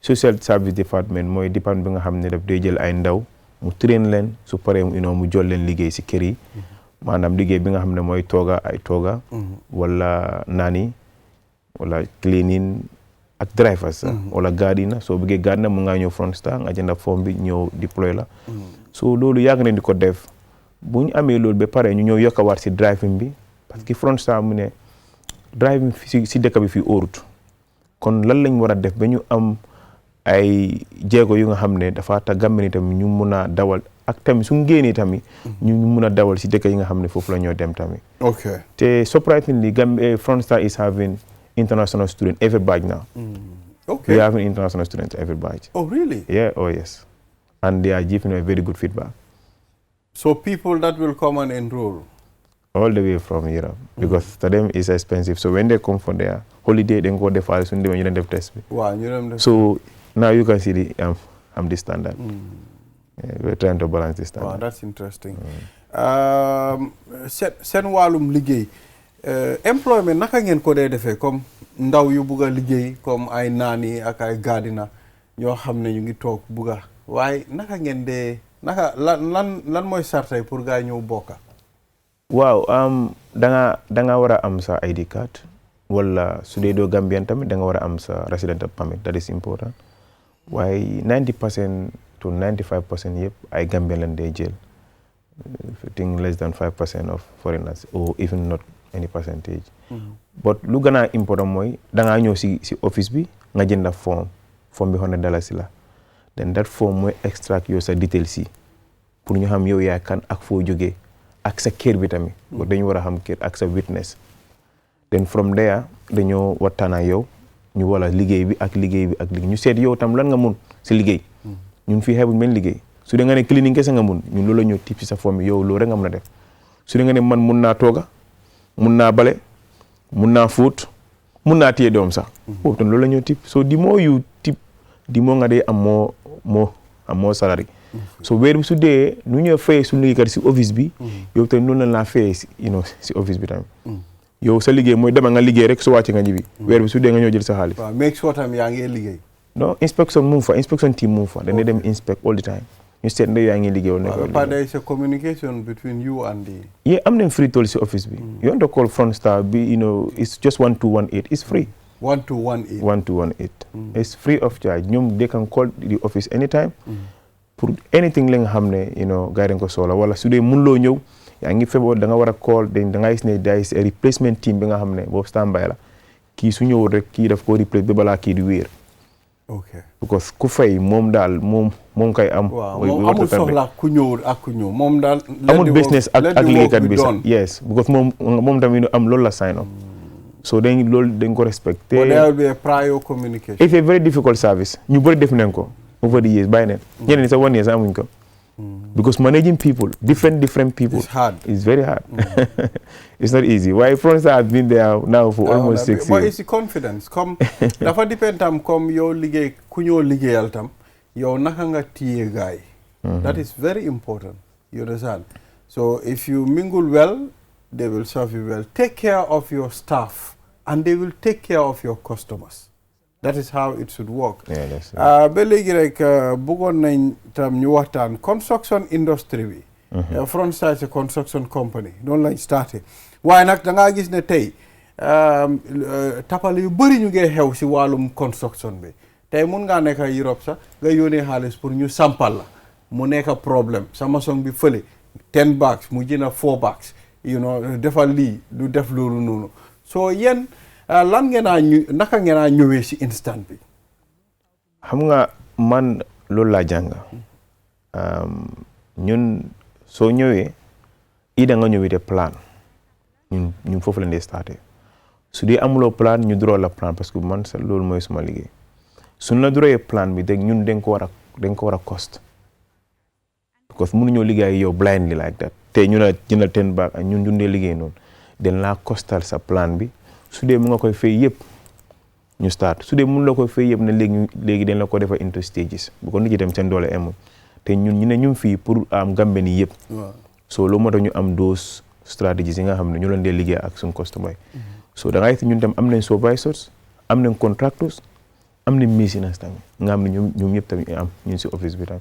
Social service department mooy department bi nga xam ne daf day jël ay ndaw mu train leen su paree mu jol leen liggéey si kër yi maanaam liggéey bi nga xam ne mooy tooga wala naani wala cleaning ak drivers wala gardener soo bëggee gardener mu ngaa ñëw Front Star nga jënd form bi ñëw deploy la so loolu yàgg nañ di ko def bu ñu amee loolu ba pare ñu ñëw yokkawaat si driving bi parce que Front Star mu ne driving si dëkk bi fii óorut kon lan lañ war a def ba ñu am ay jéego yu nga xam ne dafa tax Gambien tamit ñu mun a dawal ak tamit su ngéenee tamit ñu mun a dawal si dëkk yi nga xam ne foofu la ñoo dem tamit. Okay. te surprisingly Front Star is having international student every batch now. Okay. We have an international student every batch. Oh, really? Yeah, oh yes. And they are giving a very good feedback. So people that will come and enroll? All the way from Europe, because to them it's expensive. So when they come for their holiday, they go there for when you don't have test. Wow, you don't have so now you can see the standard. Yeah, we're trying to balance this standard. Wow, that's interesting. Sen walum liggéey employment naka ngeen ko dee defee comme ndaw yu bugg a liggéey comme ay naani ak ay gardener ñoo xam ne ñu ngi toog bugg a waaye naka ngeen dee naka lan mooy sartay pour gaa ñëw bokka waaw da nga war a am sa ID card wala su dee doo Gambian tamit da nga war a am sa resident permit, that is important. waaye 90% to 95% yëpp ay Gambian lañ dee jël. I think less than 5% of foreigners or even not any percentage. But lu gën a important mooy da ngaa ñëw si office bi nga jënda form bi $100 la. Then that form mooy extract yow sa details yi pour ñu xam yow yaay kan ak foo jógee ak sa kër bi tamit. dañu war a xam kër ak sa witness. Then from there dañoo waxtaan ak yow ñu wala liggéey bi ak ñu seet yow tam lan nga mun si liggéey. ñun fii xeebuñ benn liggéey. su dee nga ne cleaning kese nga mun ñun loolu la ñu tip si sa forme yow loolu rek nga mën a def su dee nga ne man mun naa tooga mun naa bale mun naa fóot mun naa téye doom sax boobu tam loolu la ñu tip so di moo yu tip di moo nga dee am moo salary so weer bi su dee nu ñëw fayee su liggéeykat si office bi yow tamit noonu la laa fayee si office bi tamit yow sa liggéey mooy dema nga liggéey rek su wàcce nga ñibbi weer bi su dee nga ñëw jël sa xaalis waaw make sure tam yaa ngi liggéey non inspection team mu fa dañuy dem inspect all the time ñu seet ndax yaa ngi liggéeyal nekk. there is a communication between you and the. yeah am nañ free toll si office bi. you want to call front star bi it's just 1218 it's free. 1218. 1218. it's free of charge ñoom they can call the office anytime. pour anything la nga xam ne gars yi dañ ko soxla wala su dee mënuloo ñëw yaa ngi feebar da nga war a call da nga gis ne day a replacement team bi nga xam ne boobu standby la kii su ñëwul rek kii daf ko replace ba balaa kii di wéer. ok because ku fay moom daal moom kay am. waaw moom amul soxla ku ñëwul ak ku ñëw moom daal. amul business ak liggéeykat bi sax yes because moom tamit am loolu la sign up. so dañ ko respecté. but there will be a prior communication. it's a very difficult service ñu bëri def nañ ko over the years bàyyi neen ñeneen ñi sax 1 year sax amuñ ko. because managing people different people. it's hard. It's very hard. It's not easy. Why France have been there now for almost 6 years. But it's the confidence. Comme dafa depend tam comme yow liggéey ku ñoo liggéeyal tam yow naka nga téye gaay. That is very important. You understand? So if you mingle well, they will serve you well. Take care of your staff and they will take care of your customers. That is how it should work. Yeah, that's right. Ba léegi rek bëggoon nañ tam ñu waxtaan construction industry bi. Frontstar is a construction company noonu lañ starté waaye nag da ngaa gis ne tey tapale yu bëri ñu ngi xew si wàllum construction bi tey mun ngaa nekk Europe sax nga yónnee xaalis pour ñu sampal la mu nekk problème sa maçon bi fële 10 bags mu jënd 4 bags defal lii du def loolu noonu soo yéen lan naka ngeen a ñëwee si instant bi. xam nga man loolu laa jàng ñun soo ñëwee da nga ñëwee de plan ñun foofu lañ dee starté su dee amuloo plan ñu draw la plan parce que man loolu mooy suma liggéey suñ la drawee plan bi dégg ñun dañ ko war a cost because mënuñoo liggéey yow blindly like that te ñu la jëndal 10 bag ak ñun dee liggéey noonu dañ laa costal sa plan bi su dee mu nga koy fay yëpp ñu start su dee mun la koy fay yëpp ne léegi dañ la ko defar into stages bu ko nit ñi dem seen doole amul te ñun ñu ne ñun fii pour am Gambie ni yëpp so loolu moo tax ñu am those stratégies yi nga xam ne ñu leen dee liggéey ak suñu customer yi so da ngay ñun tam am nañ supervisors am nañ contractors am nañ maintenance tamit nga xam ne ñoom ñëpp tamit am ñun si office bi tam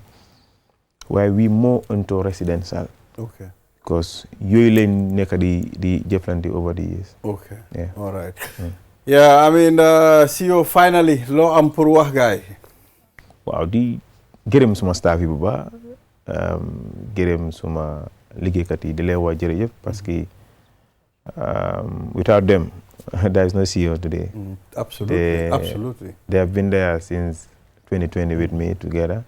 waaye we more into residential okay because yooyu leen nekk di jëflante over the years. okay yeah all right yeah I mean CEO finally loo am pour wax gaay waaw di gërëm suma staff yi bu baax gërëm suma liggéeykat yi di leen wax jërëjëf parce que without them there is no CEO today. Absolutely. They have been there since 2020 with me together.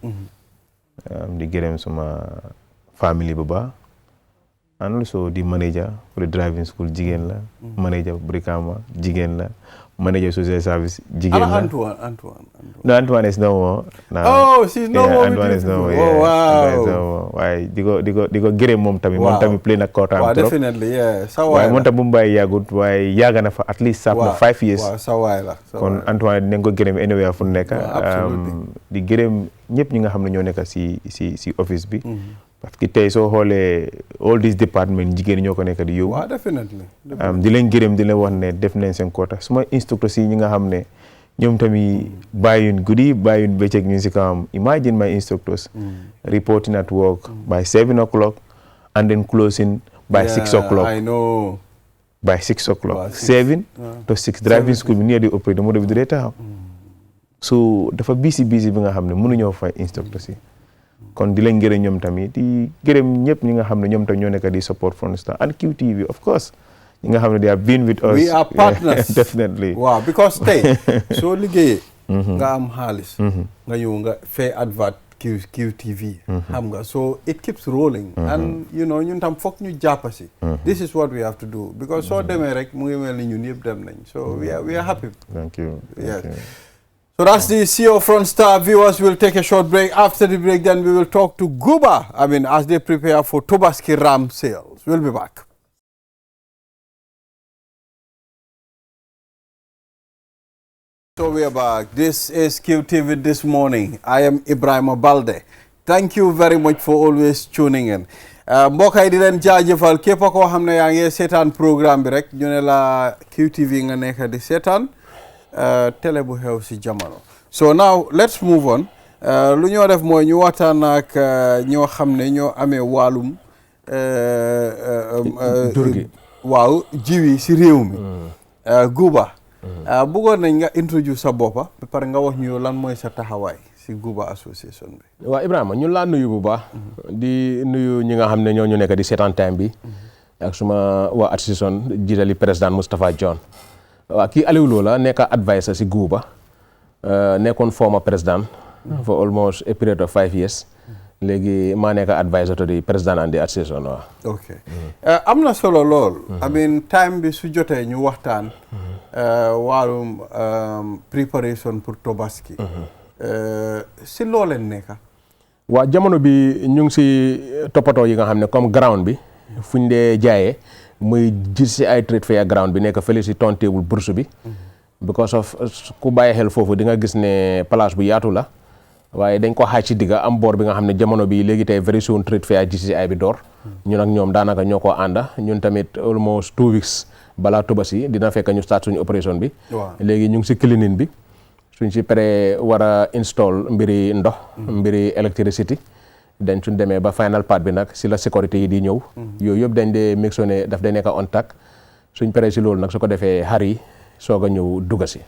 Di gërëm suma family bu baax and also the manager for the driving school jigéen la manager Brikama jigéen la manager social service jigéen la Antoine is no more oh she's no more Antoine is no more oh wow waaye di ko gërëm moom tamit play na kootaan trop definitely yeah waaye moom tamit bu mu bàyyi yàggut waaye yàgg na fa at least sax na 5 years sa waay la kon Antoine dinañ ko gërëm anywhere fu nekk di gërëm ñëpp ñi nga xam ne ñoo nekk si office bi parce que tey soo xoolee all these department jigéen ñoo ko nekk di yóbbu. waaw definitely. di leen gërëm di leen wax ne def nañ seen quota suma instructeurs yi ñi nga xam ne ñoom tamit bàyyun guddi bàyyun bëccëg ñu si kawam imagine my instructors reporting at work by 7 o'clock and then closing by 6 o'clock. I know. By 6 o'clock. 7 to 6 driving school bi nii di opéré moto bi du dee taxaw. So dafa busy bi nga xam ne mënuñoo fay instructeur si. kon di leen gërëm ñoom tamit di gërëm ñëpp ñi nga xam ne ñoom tam ñoo nekk di support Frontstar and QTV of course. ñi nga xam ne they have been with us. We are partners. Definitely. Wow, because tey soo liggéeyee. nga am xaalis. nga ñëw nga fay advert QTV. xam nga so it keeps rolling. and you know ñun tam foog ñu jàpp si. this is what we have to do because soo demee rek mu ngi mel ni ñun yëpp dem nañ so we are happy. Thank you. Yes. So that's the CEO Frontstar. Viewers will take a short break. After the break, then we will talk to Guba. As they prepare for Tobaski Ram sales. We'll be back. So we are back. This is Qtv This Morning. I am Ibrahim Balde. Thank you very much for always tuning in. mbokk yi di leen jaajëfal képp koo xam ne yaa ngi seetaan programme bi rek ñu ne la QTV nga nekk di seetaan télé bu xew si jamono. So now let's move on. lu ñoo def mooy ñu waxtaan ak ñoo xam ne ñoo amee wàllum jur gi waaw jiwi si réew mi. Guba. bëggoon nañ nga introduce sa boppa ba pare nga wax ñu lan mooy sa taxawaay si Guba association bi. waaw Ibrahima ñun laa nuyu bu baax. di nuyu ñi nga xam ne ñoo ñu nekk di seetaan time bi. ak suma waa association jiitali président Moustapha John. waaw kii Aliou Lo la nekk advisor si Guba. nekkoon former président. for almost a period of 5 years. léegi maa nekk advisor to the président and the association waaw. ok am na solo lool. I mean time bi su jotee ñu waxtaan. wàllum préparation pour Tobaski. si loo leen nekk. waaw jamono bi ñu ngi si toppatoo yi nga xam ne comme ground bi fu ñu dee jaayee muy gis si ay trade fair ground bi nekk fële si turntable bourse bi. because of ku bàyyi xel foofu di nga gis ne place bu yaatu la. waaye dañ ko xaaj ci digga am boor bi nga xam ne jamono bi léegi tey very soon trade fair GCI bi door ñun ak ñoom daanaka ñoo ko ànda ñun tamit almost 2 weeks balaa Tobaski dina fekk ñu start suñu opération bi. léegi ñu ngi si cleaning bi suñ si paree war a install mbiri ndox. mbiri electricity dañ suñ demee ba final part bi nag si la sécurité yi di ñëw. yooyu yëpp dañ dee make sure ne daf day nekk on tac suñ paree si loolu nag su ko defee xar yi soog a ñëw dugga si.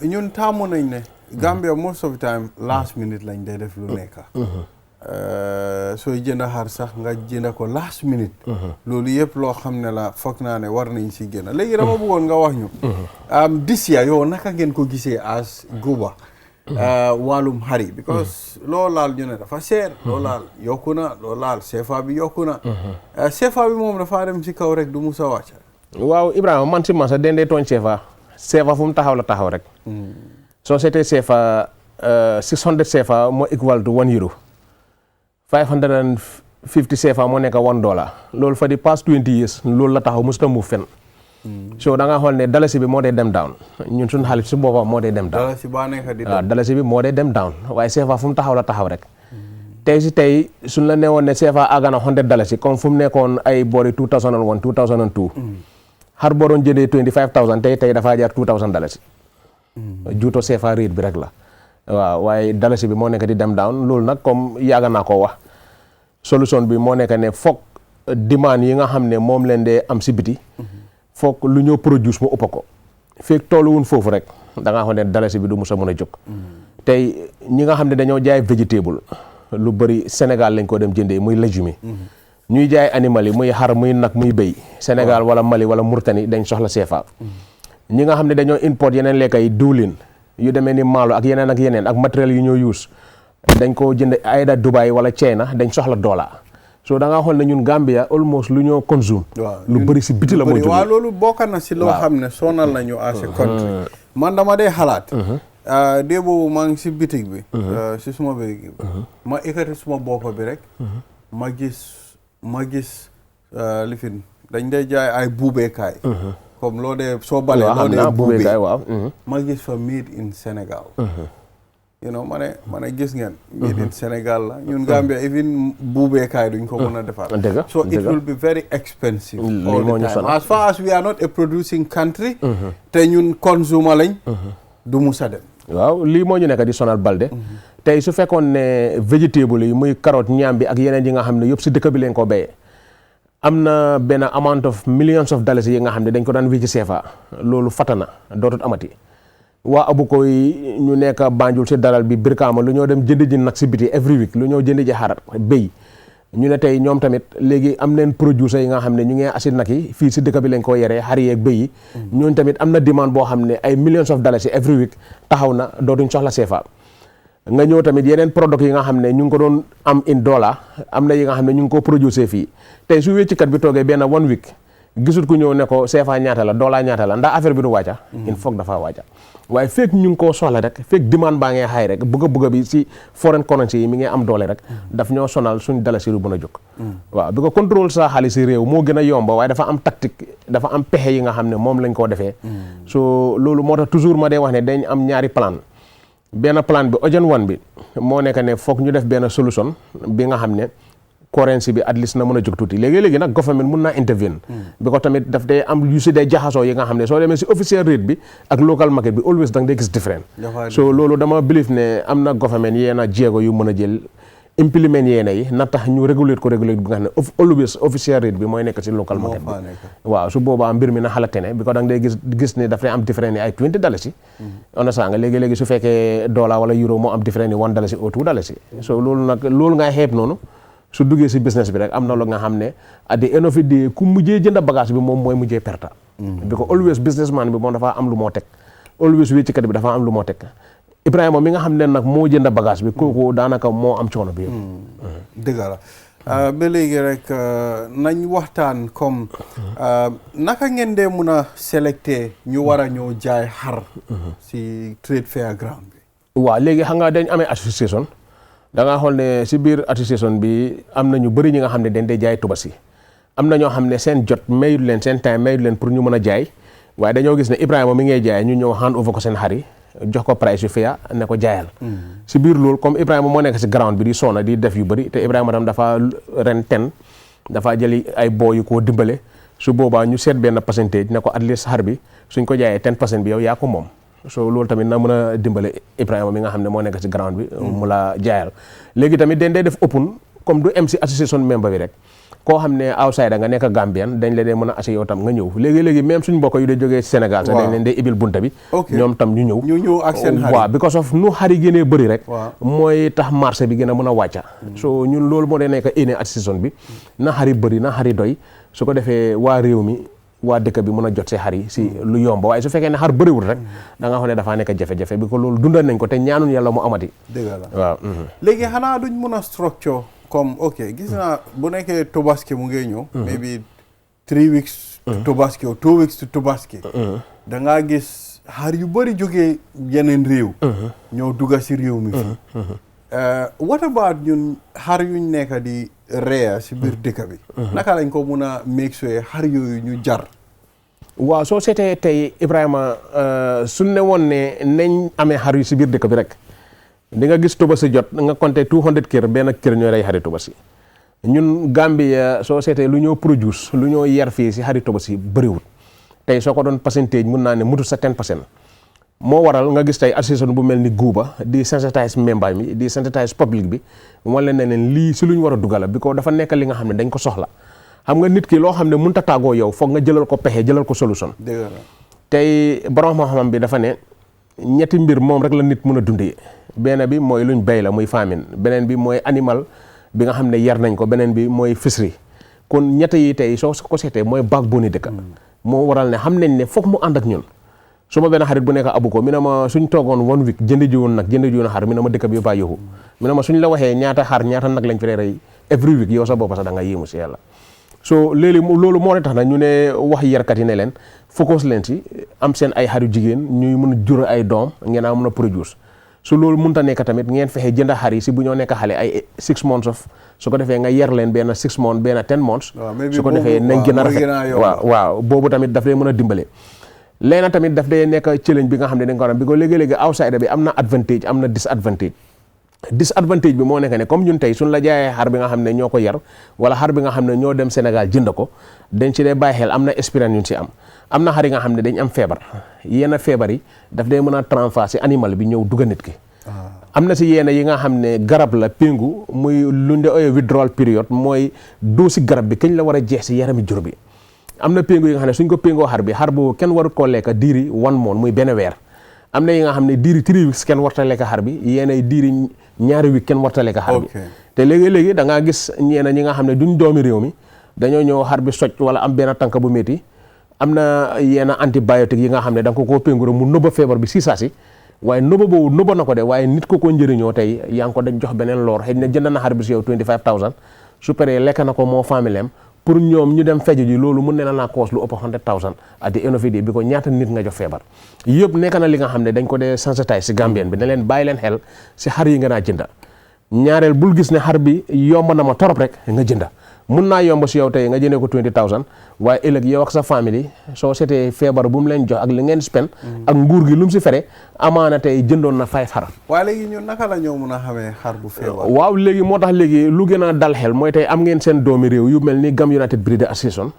ñun taamu nañ ne. Gambia most of the time last minute lañ day def lu nekk. sooy jënd xar sax nga jënd ko last minute. loolu yëpp loo xam ne la foog naa ne war nañ si génn léegi dama bëggoon nga wax ñu. this year yow naka ngeen ko gisee as Guba. wàllum xar yi because loo laal ñu ne dafa seer. loo laal yokku na loo laal CFA bi yokku na. CFA bi moom dafa dem si kaw rek du musa wàcc. waaw Ibrahima man si man sax dendee tooñ CFA fu mu taxaw la taxaw rek. soo seetee CFA 600 CFA moo equal to €1. 550 CFA moo nekk $1. loolu for the past 20 years loolu la taxaw mosut a move fenn. so da nga xool ne dalasi bi moo dee dem down ñun suñu xaalis si boppam moo dee dem down. dalasi baa nekk di waaw dalasi bi moo dee dem down waaye CFA fu mu taxaw la taxaw rek. tey si tey suñ la newoon ne CFA àgg na $100 comme fu mu nekkoon ay boori 2001 2002. xar boo doon jëndee 25,000 tey dafaa jaar $2,000. juuto CFA rate bi rek la. waaw waaye dalasi bi moo nekk di dem down loolu nag comme yàgg naa koo wax solution bi moo nekk ne foog demande yi nga xam ne moom leen dee am si biti. foog lu ñoo produce mu ëpp ko. fekk tolluwun foofu rek da ngaa xam ne dalasi bi du mus a mën a jóg. tey ñi nga xam ne dañoo jaay végétable lu bëri Sénégal lañ ko dem jëndee muy légumes yi. ñuy jaay animal yi muy xar muy nag muy béy. Sénégal wala Mali wala Mauritanie dañ soxla CFA. ñi nga xam ne dañoo import yeneen lekk yi diwlin yu demee ni maalo ak yeneen ak matériel yu ñoo use dañ ko jënd ayda Dubai wala China dañ soxla $. so da nga xool ne ñun Gambia almost lu ñoo consume. lu bëri si biti la moo jógee waaw loolu bokk na si loo xam ne sonal nañu as a country. man dama dee xalaat. dee boobu maa ngi si bitig bi. si suma bitig bi. ma ekkati suma bopp bi rek. ma gis lifin dañ dee jaay ay buubeekaay. comme loo dee soo balee loo dee buubeekaay waaw. ma gis fa made in Sénégal. you know ma ne gis ngeen. made in Sénégal la ñun Gambia even buubeekaay duñ ko mën a defar. so it will be very expensive. all the time as far as we are not a producing country. te ñun consumer lañ. du musa dem. waaw lii moo ñu nekk di sonal Balde tey su fekkoon ne végétable yi muy carotte ñaam bi ak yeneen yi nga xam ne yëpp si dëkk bi leen ko béyee am na benn amount of millions of dollars yi nga xam ne dañ ko daan wécc CFA loolu fatana dootut amati waa Abuko yi ñu nekk Banjul si dalal bi Brikama lu ñoo dem jënd ji nag si biti every week lu ñoo jënd ji xarat béy ñu ne tey ñoom tamit léegi am neen producer yi nga xam ne ñu ngi asit nag yi fii si dëkk bi lañ ko yeree xar yeeg béy yi ñooñu tamit am na demande boo xam ne ay millions of dollars every week taxaw na dootuñ soxla CFA nga ñëw tamit yeneen product yi nga xam ne ñu ngi ko doon am in dollar am na yi nga xam ne ñu ngi ko producer fii tey su wéccikat bi toogee benn 1 week gisut ku ñëw ne ko CFA ñaata la dollar ñaata la ndax affaire bi du wàcca il faut dafa wàcca waaye fekk ñu ngi koo soxla rek fekk demande baa ngee xaay rek bëgg bi si foreign currency yi mi ngi am doole rek daf ñoo sonal suñ dalasi lu mën a jóg waaw bi ko contrôle sa xaalis si réew moo gën a yomba waaye dafa am tactique dafa am pexe yi nga xam ne moom lañ koo defee so loolu moo tax toujours ma dee wax ne dañ am ñaari plan benn plan bi urgent one bi moo nekk ne foog ñu def benn solution bi nga xam ne currency bi at least na mën a jóg tuuti léegi nag government mun naa intervene bi ko tamit daf day am yu si day jaxasoo yi nga xam ne soo demee si official rate bi ak local market bi always danga day gis different so loolu dama believe ne am na government yeena jéego yu mën a jël implement yeena yi na tax ñu réguler bi nga xam ne always official rate bi mooy nekk si local market bi waaw su boobaa mbir mi na xala tene bi ko danga day gis ne daf day am différent yi ay $20 on a sanga léegi su fekkee dollar wala euro moo am différent yi $1 ou $2 so loolu nag loolu ngay xeeb noonu su duggee si business bi rek am na lu nga xam ne at the end of the day ku mujjee jënd bagage bi moom mooy mujjee perta bi ko always businessman bi moom dafa am lu moo teg always wéccikat bi dafa am lu moo teg Ibrahima mi nga xam ne nag moo jënd bagage bi kooku daanaka moo am coono bi yëpp dëgg la ba léegi rek nañ waxtaan comme naka ngeen dee mun a sélecté ñu war a ñëw jaay xar si trade fair ground bi waaw léegi xam nga dañ amee association da nga xool ne si biir association bi am na ñu bëri ñi nga xam ne dañ dee jaay Tabaski am na ñoo xam ne seen jot mayut leen seen time mayut leen pour ñu mën a jaay waaye dañoo gis ne Ibrahima mi ngay jaay ñu ñëw hand over ko seen xar yi jox ko price yu fair ne ko jaayal si biir loolu comme Ibrahima moo nekk si ground bi di soona di def yu bëri te Ibrahima tam dafa ren dafa jëli ay boo yu koo dimbale su boobaa ñu seet benn percentage ne ko at least xar bi suñ ko jaayee 10% bi yow yaa ko moom so loolu tamit na mën a dimbale Ibrahima mi nga xam ne moo nekk si ground bi mu la jaayal léegi tamit dañ day def open comme du MC association member bi rek koo xam ne outsider nga nekk Gambian dañ la dee mën a associé yow tam nga ñëw léegi même suñ mbokk yu dee jógee Sénégal sax dañ leen dee ibil bunta bi ñoom tam ñu ñëw ak seen xar waaw because of nu xar yi gënee bëri rek mooy tax marché bi gën a mën a wàcca so ñun loolu moo dee nekk ine association bi na xar yi bëri na xar yi doy su ko defee waa réew mi waa dëkk bi mën a jot see xar yi si lu yomb waaye su fekkee ne xar bëriwul rek da nga xam ne dafaa nekk jafe-jafe bi ko loolu dundal nañ ko te ñaanuñ yàlla mu amati dëgg la waaw léegi xanaa duñ mën a structure comme ok gis naa bu nekkee Tabaski mu ngay ñëw maybe 3 weeks to Tabaski or 2 weeks to Tabaski da ngaa gis xar yu bëri jógee yeneen réew ñëw dugga si réew mi fii what about ñun xar yuñ nekk di reya si biir dëkk bi naka lañ ko mun a make sure xar yooyu ñu jar waaw soo seetee tey Ibrahima suñ ne woon ne nañ amee xar yu si biir dëkk bi rek di nga gis Tabaski jot nga compter 200 kër benn kër ñooy rey xari Tabaski ñun Gambia soo seetee lu ñoo produce lu ñoo yar fii si xari Tabaski bëriwul tey soo ko doon percentage mun naa ne mutu sa 10% moo waral nga gis tey association bu mel ni Guuba di sensitise member mi di sensitise public bi moo leen ne leen lii si lu ñu war a dugala bi ko dafa nekk li nga xam ne dañ ko soxla xam nga nit ki loo xam ne mënut a tàggoo yow foog nga jëlal ko pexe jëlal ko solution tey borom xam-xam bi dafa ne ñetti mbir moom rek la nit mën a dundee benn bi mooy luñ bay la muy famine beneen bi mooy animal bi nga xam ne yar nañ ko beneen bi mooy fishery kon ñett yi tey soo ko seetee mooy backbone dëkk moo waral ne xam nañ ne foog mu ànd ak ñun su ma benn xarit bu nekk abu ko mi ne ma suñ toogoon 1 week jënd jiwoon xar mi ne ma dëkk bi yëpp yóbbu mi ne ma suñ la waxee ñaata xar ñaata nag lañ fi rey every week yow sa bopp sax da nga yéemu si yàlla so léegi loolu moo tax na ñu ne wax yarkat yi ne leen focus leen si am seen ay xaru jigéen ñuy mën a jur ay doom ngeen a mën a produce su loolu mënut a nekk tamit ngeen fexe jënd xar yi si bu ñoo nekk xale ay 6 months of su ko defee nga yar leen benn 6 months benn 10 months su ko defee nañ gën a rafet waaw boobu tamit daf lay mën a dimbale léegi tamit daf day nekk challenge bi nga xam ne dañ ko war a bi ko léegi-léegi outsider bi am na advantage am na disadvantage disadvantage bi moo nekk ne comme ñun tey suñ la jaayee xar bi nga xam ne ñoo ko yar wala xar bi nga xam ne ñoo dem Sénégal jënd ko dañ ci dee bàyyi xel am na expérience ñun si am na xar yi nga xam ne dañ am feebar yenn feebar yi daf day mën a transférer animal bi ñëw dugga nit ki am na si yenn yi nga xam ne garab la péngu muy lu ñu ooyee withdrawal period mooy doosi garab bi kañ la war a jeex si yarami jur bi am na péngu yi nga xam ne suñ ko péngoo xar bi xar boobu kenn warut koo lekka diiri 1 month muy benn weer am na yi nga xam ne diiri 3 weeks kenn warta lekka xar bi yenn ay diiri 2 weeks kenn warta lekka xar bi te léegi-léegi da ngaa gis ñeena ñi nga xam ne duñ doomi réew mi dañoo ñëw xar bi socc wala am benn tànk bu métti am na yenn antibiotique yi nga xam ne da nga ko koo péngu rek mu nëbba feebar bi si saa si waaye nëbba boobu nëbba na ko de waaye nit ko njëriñoo tey yaa ngi ko dañ jox beneen loor xëy na jënd na xar bi si yow 25000 su paree lekk na ko moo famille pour ñoom ñu dem feju ji loolu mun ne la naa koos lu ëpp 100000 at the end of the day bi ko ñaata nit nga jox feebar yëpp nekk na li nga xam ne dañ ko dee sensitiser si Gambien bi ne leen bàyyi leen xel si xar yi nga naa jënda ñaareel bul gis ne xar bi yomb na ma torop rek nga jënda mun naa yomb si yow tey nga jëndee ko 20000 waaye ëllëg yow ak sa famille soo seetee feebar bu mu leen jox ak li ngeen spend ak nguur gi lu mu si fere amaana tey jëndoon na 5 xar waaye léegi ñun naka la ñoo mun a xamee xar bu feebar waaw léegi moo tax léegi lu gën a dal xel mooy tey am ngeen seen doomi réew yu mel ni Gam United Breeder Association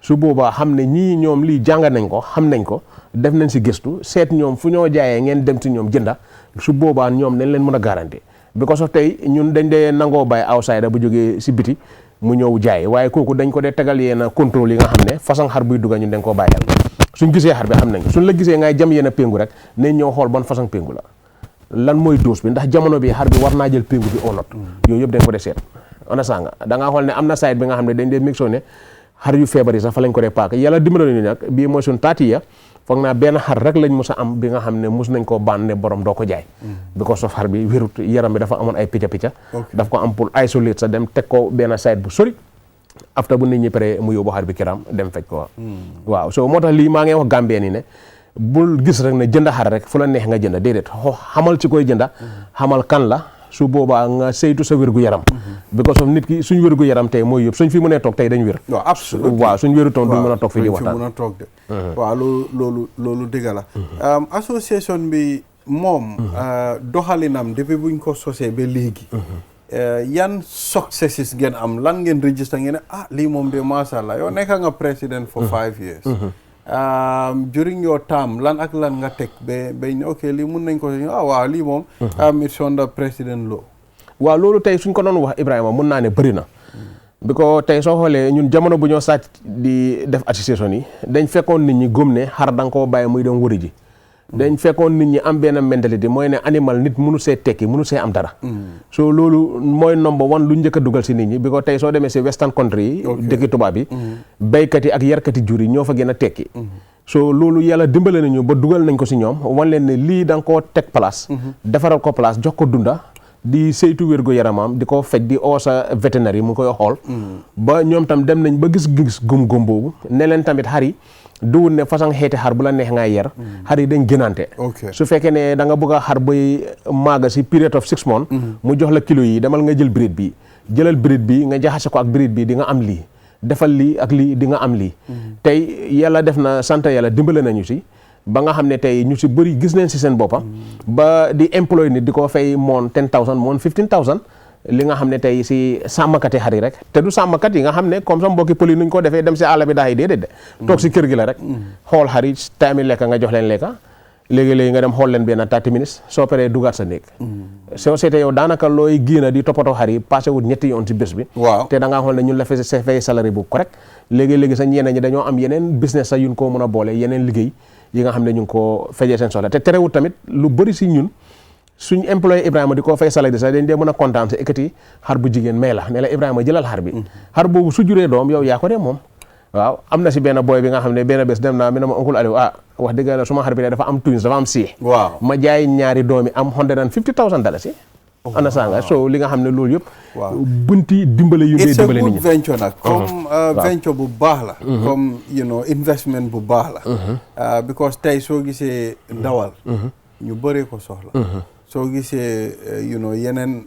su boobaa xam ne ñii ñoom lii jàng nañ ko xam nañ ko def nañ si gëstu seet ñoom fu ñoo jaayee ngeen dem si ñoom jënda su boobaa ñoom dañ leen mën a garanti because of tey ñun dañ dee nangoo bàyyi outsider bu jógee si biti mu ñëw jaay waaye kooku dañ ko dee tegal yenn contrôle yi nga xam ne façon xar buy dugga ñun dañ koo bàyyi xel suñ gisee xar bi xam nañ suñ la gisee ngay jam yenn péngu rek nañ ñëw xool ban façon péngu la lan mooy dose bi ndax jamono bi xar bi war naa jël péngu bi au not yooyu yëpp dañ ko dee seet ona sanga da ngaa xool ne am na site bi nga xam ne dañ dee mixo ne xar yu feebar yi sax fa lañ ko dee paak yàlla dimbali ñu nag bii mooy suñ taati ya foog naa benn xar rek lañ mus a am bi nga xam ne mus nañ koo baan ne borom doo ko jaay because of xar bi wérut yaram bi dafa amoon ay picca daf ko am pour isolate sa dem teg ko benn site bu sori after bu nit ñi pare mu yóbbu xar bi kiram dem fej ko waaw so moo tax lii maa ngi wax Gambien yi ne bul gis rek ne jënd xar rek fu la neex nga jënd déedéet xamal ci koy jënda xamal kan la su boobaa nga saytu sa wérgu yaram because of nit ki suñ wérgu yaram tey mooy yëpp suñ fi mënee toog tey dañ wér waaw suñ wéru toon duñ mën a toog fi di waxtaan mën a toog de waaw loolu dëgg la association bi moom doxalinam depuis buñ ko sosee ba léegi yan successes ngeen am lan ngeen register ngeen lii moom de masha Allah yow nekka nga président for 5 years during your term lan ak lan nga teg ba ok lii mun nañ ko waaw lii moom it's under président Law waaw loolu tey suñ ko doon wax Ibrahima mun naa ne bëri na bi ko tey soo xoolee ñun jamono bu ñoo sàcc di def association yi dañ fekkoon nit ñi gëm ne xar da nga koo bàyyi muy dem wëri ji dañ fekkoon nit ñi am benn mentalité mooy ne animal nit mënu see tekki mënu see am dara so loolu mooy number one lu njëkk a dugal si nit ñi bi ko tey soo demee si western country yi dëkki tubaab yi béykat yi ak yarkati jur yi ñoo fa gën a tekki so loolu yàlla dimbale nañu ba dugal nañ ko si ñoom wan leen ne lii da nga koo teg place defaral ko place jox ko dunda di saytu wérgu yaramam di ko fej di oo sa vétérinaire yi mu koy xool ba ñoom tam dem nañ ba gis gum-gum boobu ne leen tamit xar yi duwul ne façon xeeti xar bu la neex ngay yer xar yi dañ gënante su fekkee ne da nga bëgg a xar buy maaga si period of 6 months mu jox la kilo yi demal nga jël breed bi jëlal breed bi nga jaxase ko ak breed bi di nga am lii defal lii ak lii di nga am lii tey yàlla def na sant yàlla dimbale nañu si ba nga xam ne tey ñu si bëri gis nañ si seen boppa ba di employé nit di ko fay moon 10000 moon 15000 li nga xam ne tey si sàmmkati xar yi rek te du sàmmkat yi nga xam ne comme ça mbokki pël yi nuñ ko defee dem si àll bi daayi déedéet de toog si kër gi la rek xool xar yi time lekka nga jox leen lekka léegi-léegi nga dem xool leen benn 30 minutes soo paree dugaat sa néeg soo seetee yow daanaka looy génn di toppatoo xar yi passé wut ñetti yoon si bés bi te da ngaa xool ne ñun la fay salary bu correct léegi-léegi sa ñeneen ñi dañoo am yeneen business sa yuñ koo mën a boole yeneen liggéey yi nga xam ne ñu ngi koo fejee seen soxla te terewut tamit lu bëri si ñun suñ employé Ibrahima di ko fay salary sax dañ dee mën a kontaan si ekkati xar bu jigéen may la ne la Ibrahima jëlal xar bi xar boobu su juree doom yow yaa ko dee moom waaw am na si benn boy bi nga xam ne benn bés dem naa mi ne ma oncle Aliou wax dëgg la suma xar bi dafa am twins dafa am sii ma jaay ñaari doomi am $150,000 ana sanga so li nga xam ne loolu yëpp bunti dimbale yu dee dimbale nit ñi venture nag comme venture bu baax la comme investment bu baax la because tey soo gisee ndawal ñu bëree ko soxla soo gisee yeneen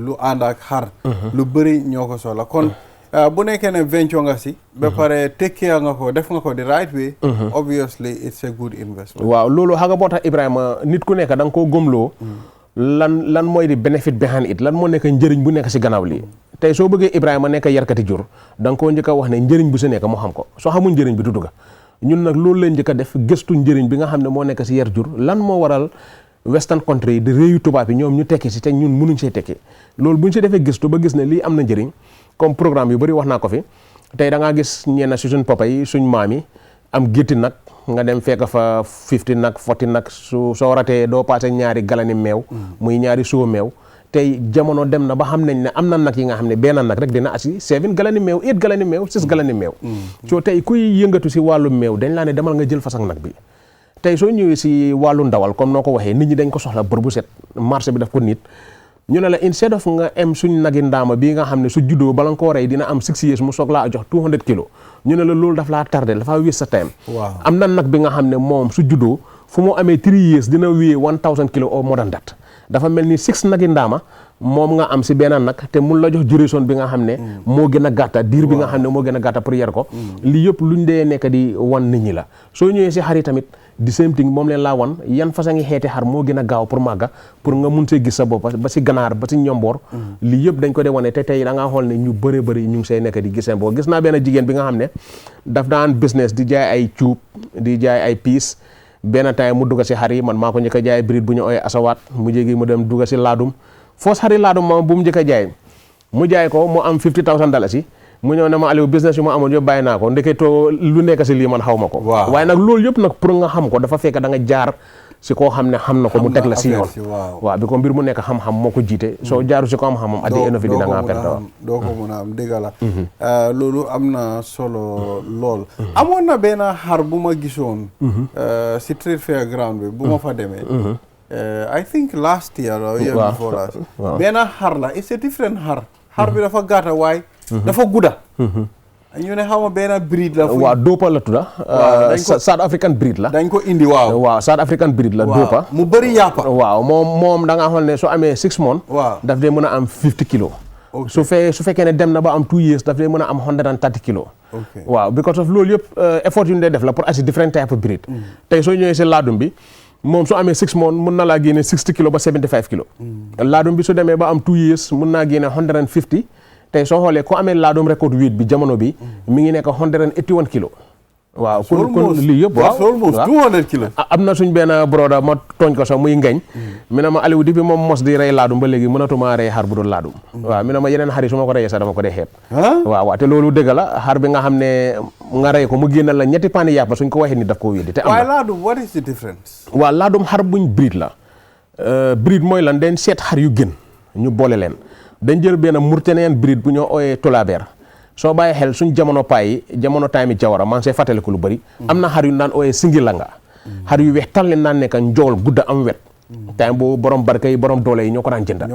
lu ànd ak xar lu bëri ñoo ko soxla kon bu nekkee ne venture nga si ba pare tekkee nga ko def nga ko the right way obviously it's a good investment waaw loolu xam nga boo tax Ibrahima nit ku nekk da nga koo gëmloo lan mooy di benefit behind it, lan moo nekk njëriñ bu nekk si gannaaw lii. tey soo bëggee Ibrahima nekk yarkati jur da nga koo njëkk a wax ne njëriñ bu si nekk moo xam ko, soo xamul njëriñ bi du dugg. ñun nag loolu lañ njëkk a def gëstu njëriñ bi nga xam ne moo nekk si yar jur, lan moo waral western country yi di réewu tubaab yi ñoom ñu tekki si te ñun mënuñ see tekki. loolu buñ si defee gëstu ba gis ne lii am na njëriñ, comme programme yu bëri wax naa ko fi, tey da ngaa gis ñenn si suñ papa yi suñ maam yi am gétti nag nga dem fekk fa 50 nag 40 nag soo ratee doo paase ñaari galani meew muy ñaari soo meew. tey jamono dem na ba xam nañ ne am na nag yi nga xam ne benn nag rek dina asi 7 galani meew 8 galani meew 6 galani meew. soo tey kuy yëngatu si wàllu meew dañ laa ne demal nga jël façon nag bi. tey soo ñëwee si wàllu ndawal comme noo ko waxee nit ñi dañ ko soxla bër bu set marché bi daf ko nit ñu ne la instead of nga am suñ nagi ndaama bii nga xam ne su juddoo bala nga koo rey dina am 6 years mu soog laa jox 200 kilos ñu ne la loolu daf laa tardé dafa waste sa time. am na nag bi nga xam ne moom su juddoo fu mu amee 3 years dina wéyee 1000 kilos or more than that. dafa mel ni 6 nagi ndaama moom nga am si benn nag te mun la jox duration bi nga xam ne moo gën a gàtta diir bi nga xam ne moo gën a gàtta pour yar ko. lii yëpp luñ dee nekk di wan nit ñi la. soo ñëwee si xar yi tamit di same thing moom leen laa wan yan façon ngi xeeti xar moo gën a gaaw pour màgga pour nga mun see gis sa bopp ba si ganaar ba si ñomboor. lii yëpp dañ ko dee wane te tey da ngaa xool ne ñu bëree bëri ñu ngi see nekk di gis seen bopp. gis naa benn jigéen bi nga xam ne daf daan business di jaay ay cuub di jaay ay piis benn time mu dugg si xar yi man maa ko njëkk a jaay bride bu ñu ooyee asawaat mu jégi mu dem dugg si laadum foos xari laadum moom bu mu njëkk a jaay mu jaay ko mu am $50,000 mu ñëw ne ma Aliou business yu ma amoon yëpp bàyyi naa ko ndeketoo lu nekk si lii man xaw ma ko. waaye nag loolu yëpp nag pour nga xam ko dafa fekk da nga jaar si koo xam ne xam na ko mu teg la si yoon. waaw bi ko mbir mu nekk xam-xam moo ko jiite soo jaaru si ko am-xamam addi eno fi dina nga perte doo ko mun a am dëgg la loolu am na solo lool. amoon na benn xar bu ma gisoon si trade fair ground bi bu ma fa demee I think last year or year before last benn xar la it's a different xar bi dafa gàtta waaye dafa gudda ñu ne xaw ma benn breed la. waaw dóopa la tudda South African breed la. dañ ko indi waaw South African breed la dóopa. mu bëri yàppa. waaw moom da nga xool ne soo amee 6 months. daf dee mën a am 50 kilos. su fekkee ne dem na ba am 2 years daf dee mën a am 130 kilos. waaw because of loolu yëpp effort yu ñu dee def la pour asi different type of breed. tey soo ñëwee si laadum bi moom su amee 6 months mun na laa génne 60 kilos ba 75 kilos. laadum bi su demee ba am 2 years mun naa génne 150. tey soo xoolee ko amee laadum record weight bi jamono bi mi ngi nekk 181 kilos. waaw kon lii yëpp waaw almost 200 kilos. am na suñ benn broda ma tooñ ko sax muy ngañ mi ne ma Aliou di bi moom mos di rey laadum ba léegi mënatuma rey xar bu dul laadum. waaw mi ne ma yeneen xar yi su ma ko reyee sax dama ko dee xeeb. waaw te loolu dëgg la xar bi nga xam ne nga rey ko mu génnal la ñetti paani yàpp suñ ko waxee ni daf koo wéddi te am na. waaye laadum what is the difference. waaw laadum xar buñ breed la breed mooy lan den seet xar yu gën ñu boole leen dañ jël benn Mauritanian breed bu ñoo ooyee tolabeer soo bàyyi xel suñ jamono payi jamono time yi jawara maa ngi see fàttali ko lu bëri am na xar yu naan ooyee singilanga xar yu weex tal leen naan nekk njool gudda am wet time boobu borom barke yi borom doole yi ñoo ko daan jënda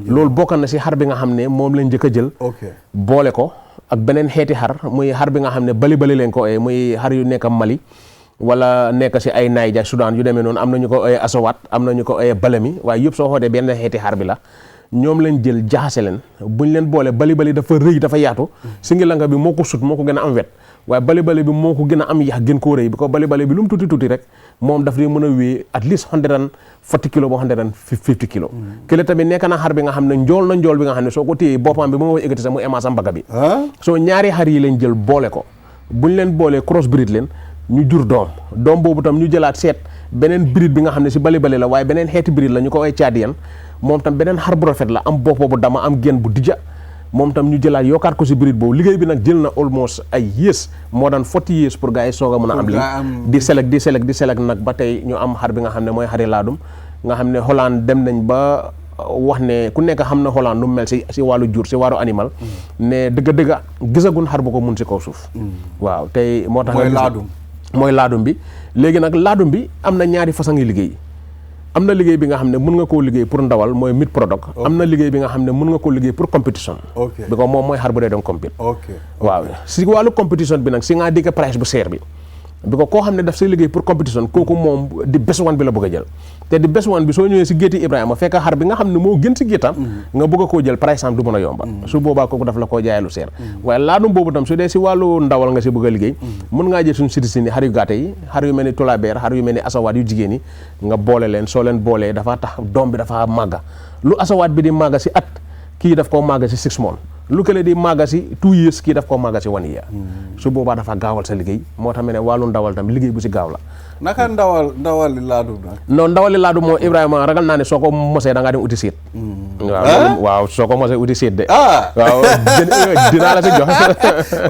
loolu bokk na si xar bi nga xam ne moom lañ njëkk a jël boole ko ak beneen xeeti xar muy xar bi nga xam ne bali leen ko ooyee muy xar yu nekk Mali wala nekk si ay Niger Soudan yu demee noonu am na ñu ko ooyee asowaat am na ñu ko ooyee balami waaye yëpp soo xootee benn xeeti xar bi la ñoom lañ jël jaxase leen buñ leen boole bali dafa rëy dafa yaatu singilanga bi moo ko sut moo ko gën a am wet waaye bali bi moo ko gën a am yax gën koo rëy bi ko bali bi lu mu tuuti rek moom daf dee mën a wéy at least 140 kilos ba 150 kilos kële tamit nekk na xar bi nga xam ne njool bi nga xam ne soo ko téyee boppam bi mu ma égati sax mu emaasa mbaga bi soo ñaari xar yi lañ jël boole ko buñ leen boolee cross breed leen ñu jur doom boobu tam ñu jëlaat seet beneen breed bi nga xam ne si bali la waaye beneen xeeti breed la ñu ko ay caadiyan moom tam beneen xar bu rafet la am bopp bu dama am génn bu dijja moom tam ñu jëlaat yokkaat ko si breed boobu liggéey bi nag jël na almost ay years moo daan 40 years pour gars yi soog a mën a am lii di select nag ba tey ñu am xar bi nga xam ne mooy xari laadum nga xam ne Hollande dem nañ ba wax ne ku nekk xam na Hollande nu mel si wàllu jur si wàllu animal ne dëgg gisagun xar bu ko mun si kaw suuf waaw tey moo tax mooy laadum bi léegi nag laadum bi am na ñaari façon yi liggéey am na liggéey bi nga xam ne mën nga koo liggéey pour ndawal mooy meat product am na liggéey bi nga xam ne mën nga koo liggéey pour compétition bi ko moom mooy xar bu dee doon compete waaw si wàllu compétition bi nag si nga digg price bu seer bi because koo xam ne daf say liggéey pour compétition kooku moom di best one bi la bëgg a jël te di best one bi soo ñëwee si gétti Ibrahima fekk xar bi nga xam ne moo gën si géttam nga bëgg a koo jël par exemple du mën a yomba su boobaa kooku daf la koo jaayee lu seer waaye laadum boobu tam su dee si wàllu ndawal nga si bëgg a liggéey mën ngaa jël suñu citizens yi xar yu gàtte yi xar yu mel ni tulabeer xar yu mel ni asawaat yu jigéen yi nga boole leen soo leen boolee dafa tax doom bi dafa màgga lu asawaat bi di màgga si at kii daf koo màgga si 6 months lu kële di màgga si 2 years kii daf koo màgga si 1 year su boobaa dafa gaawal sa liggéey moo tax ne wàllu ndawal tam liggéey bu si gaaw la naka ndawali laadum nag non ndawali laadum moom Ibrahima ragal naa ne soo ko mosee da ngaa dem uti séet waaw soo ko mosee uti séet de waaw dinaa la si jox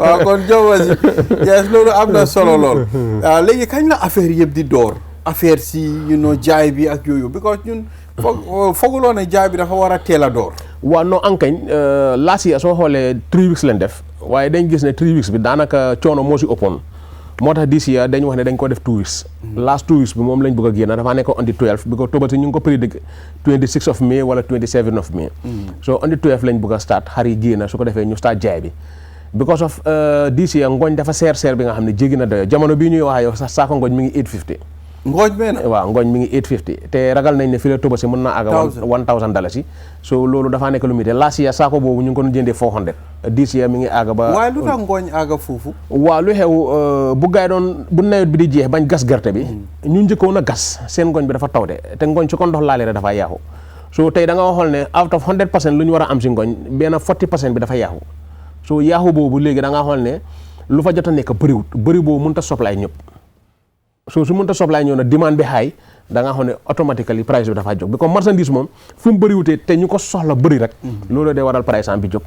waaw kon jox si yes loolu am na solo lool léegi kañ la affaire yëpp di door affaire si jaay bi ak yooyu because ñun fooguloo ne jaay bi dafa war a teel a door waaw non ankañ last year soo xoolee 3 weeks leen def waaye dañ gis ne 3 weeks bi daanaka coono moo si ëppoon moo tax this year dañ wax ne dañ ko def 2 weeks last 2 weeks bi moom lañ bëgg a génn dafa nekk on the 12 bi ko Tabaski ñu ngi ko prédit 26 of May wala 27 of May so on the 12 lañ bëgg a start xar yi génn su ko defee ñu start jaay bi because of this year ngooñ dafa seer bi nga xam ne jéggi na doyo jamono bii ñuy wax yow sax saako ngooñ mi ngi 850 ngooñ benn waaw ngooñ mi ngi 850 te ragal nañ ne fii la Tabaski mën naa àgga $1,000 so loolu dafaa nekk lu muy te last year saako boobu ñu ngi ko doon jëndee 400 this year mi ngi àgga ba waaye lu tax ngooñ àgga foofu waaw lu xew bu gaay doon bu nawet bi di jeex bañ gas gerte bi ñu njëkkoon a gas seen ngooñ bi dafa tawte te ngooñ su ko ndox laalee rek dafa yaaxu so tey da nga waxoon ne out of 100% lu ñu war a am si ngooñ benn 40% bi dafa yaaxu so yaaxu boobu léegi da nga xool ne lu fa jot a nekk bëri boobu mënut a supply ñëpp so su mënta supply ñëw na demande bi high da nga xam ne automatically price bi dafa jóg bi comme marchandise moom fu mu bëriwutee te ñu ko soxla bëri rek loolu day waral price am bi jóg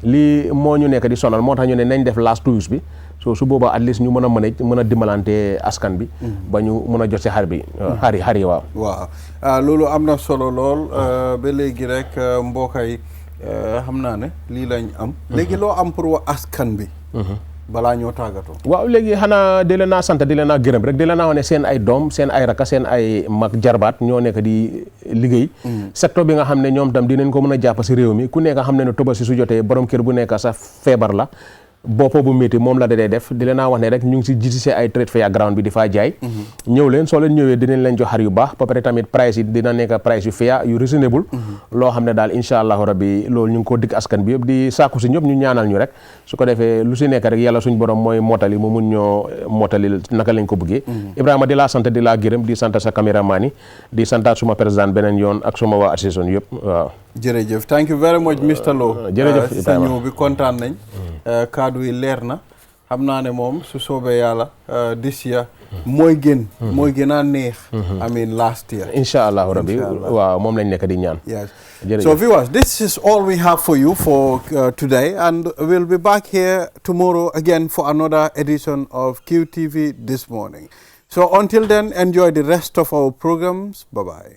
lii moo ñu nekk di sonal moo tax ñu ne nañ def last 2 weeks bi so su boobaa at least ñu mën a dimbalante askan bi ba ñu mën a jot si xar bi xar yi waaw loolu am na solo lool ba léegi rek mbokk yi xam naa ne lii lañ am léegi loo am pour wa askan bi balaa ñoo tàggatoo waaw léegi xanaa di leen naa sant di leen naa gërëm rek di leen naa wax ne seen ay doom seen ay raka seen ay mag jarbaat ñoo nekk di liggéey secteur bi nga xam ne ñoom tam dinañ ko mën a jàpp si réew mi ku nekk xam ne ne Tabaski su jotee borom kër bu nekk sax feebar la boppa bu métti moom la dee def di leen naa wax ne rek ñu ngi si jiiti ay trade fair ground bi di faa jaay ñëw leen soo leen ñëwee dinañ leen jox xar yu baax ba pare tamit price yi dina nekk price yu fair yu reasonable loo xam ne daal incha allahu rabbi loolu ñu ngi ko dikk askan bi yëpp di sàkku si ñëpp ñu ñaanal ñu rek su ko defee lu si nekk rek yàlla suñ borom mooy mottali mu mun ñoo mottali naka lañ ko bëggee Ibrahima di laa sant di laa gërëm di sant sa caméraman yi di santaat suma président beneen yoon ak suma waa association yëpp waaw jërëjëf thank you very much Mr Lowe jërëjëf sa ñëw bi kontaan nañ kaddu yi leer na xam naa ne moom su soobee yàlla this year mooy gën a neex I mean last year incha allahu rabbi waaw moom lañ nekk di ñaan yes so viewers this is all we have for you for today and we'll be back here tomorrow again for another edition of QTV This Morning so until then enjoy the rest of our programs bye bye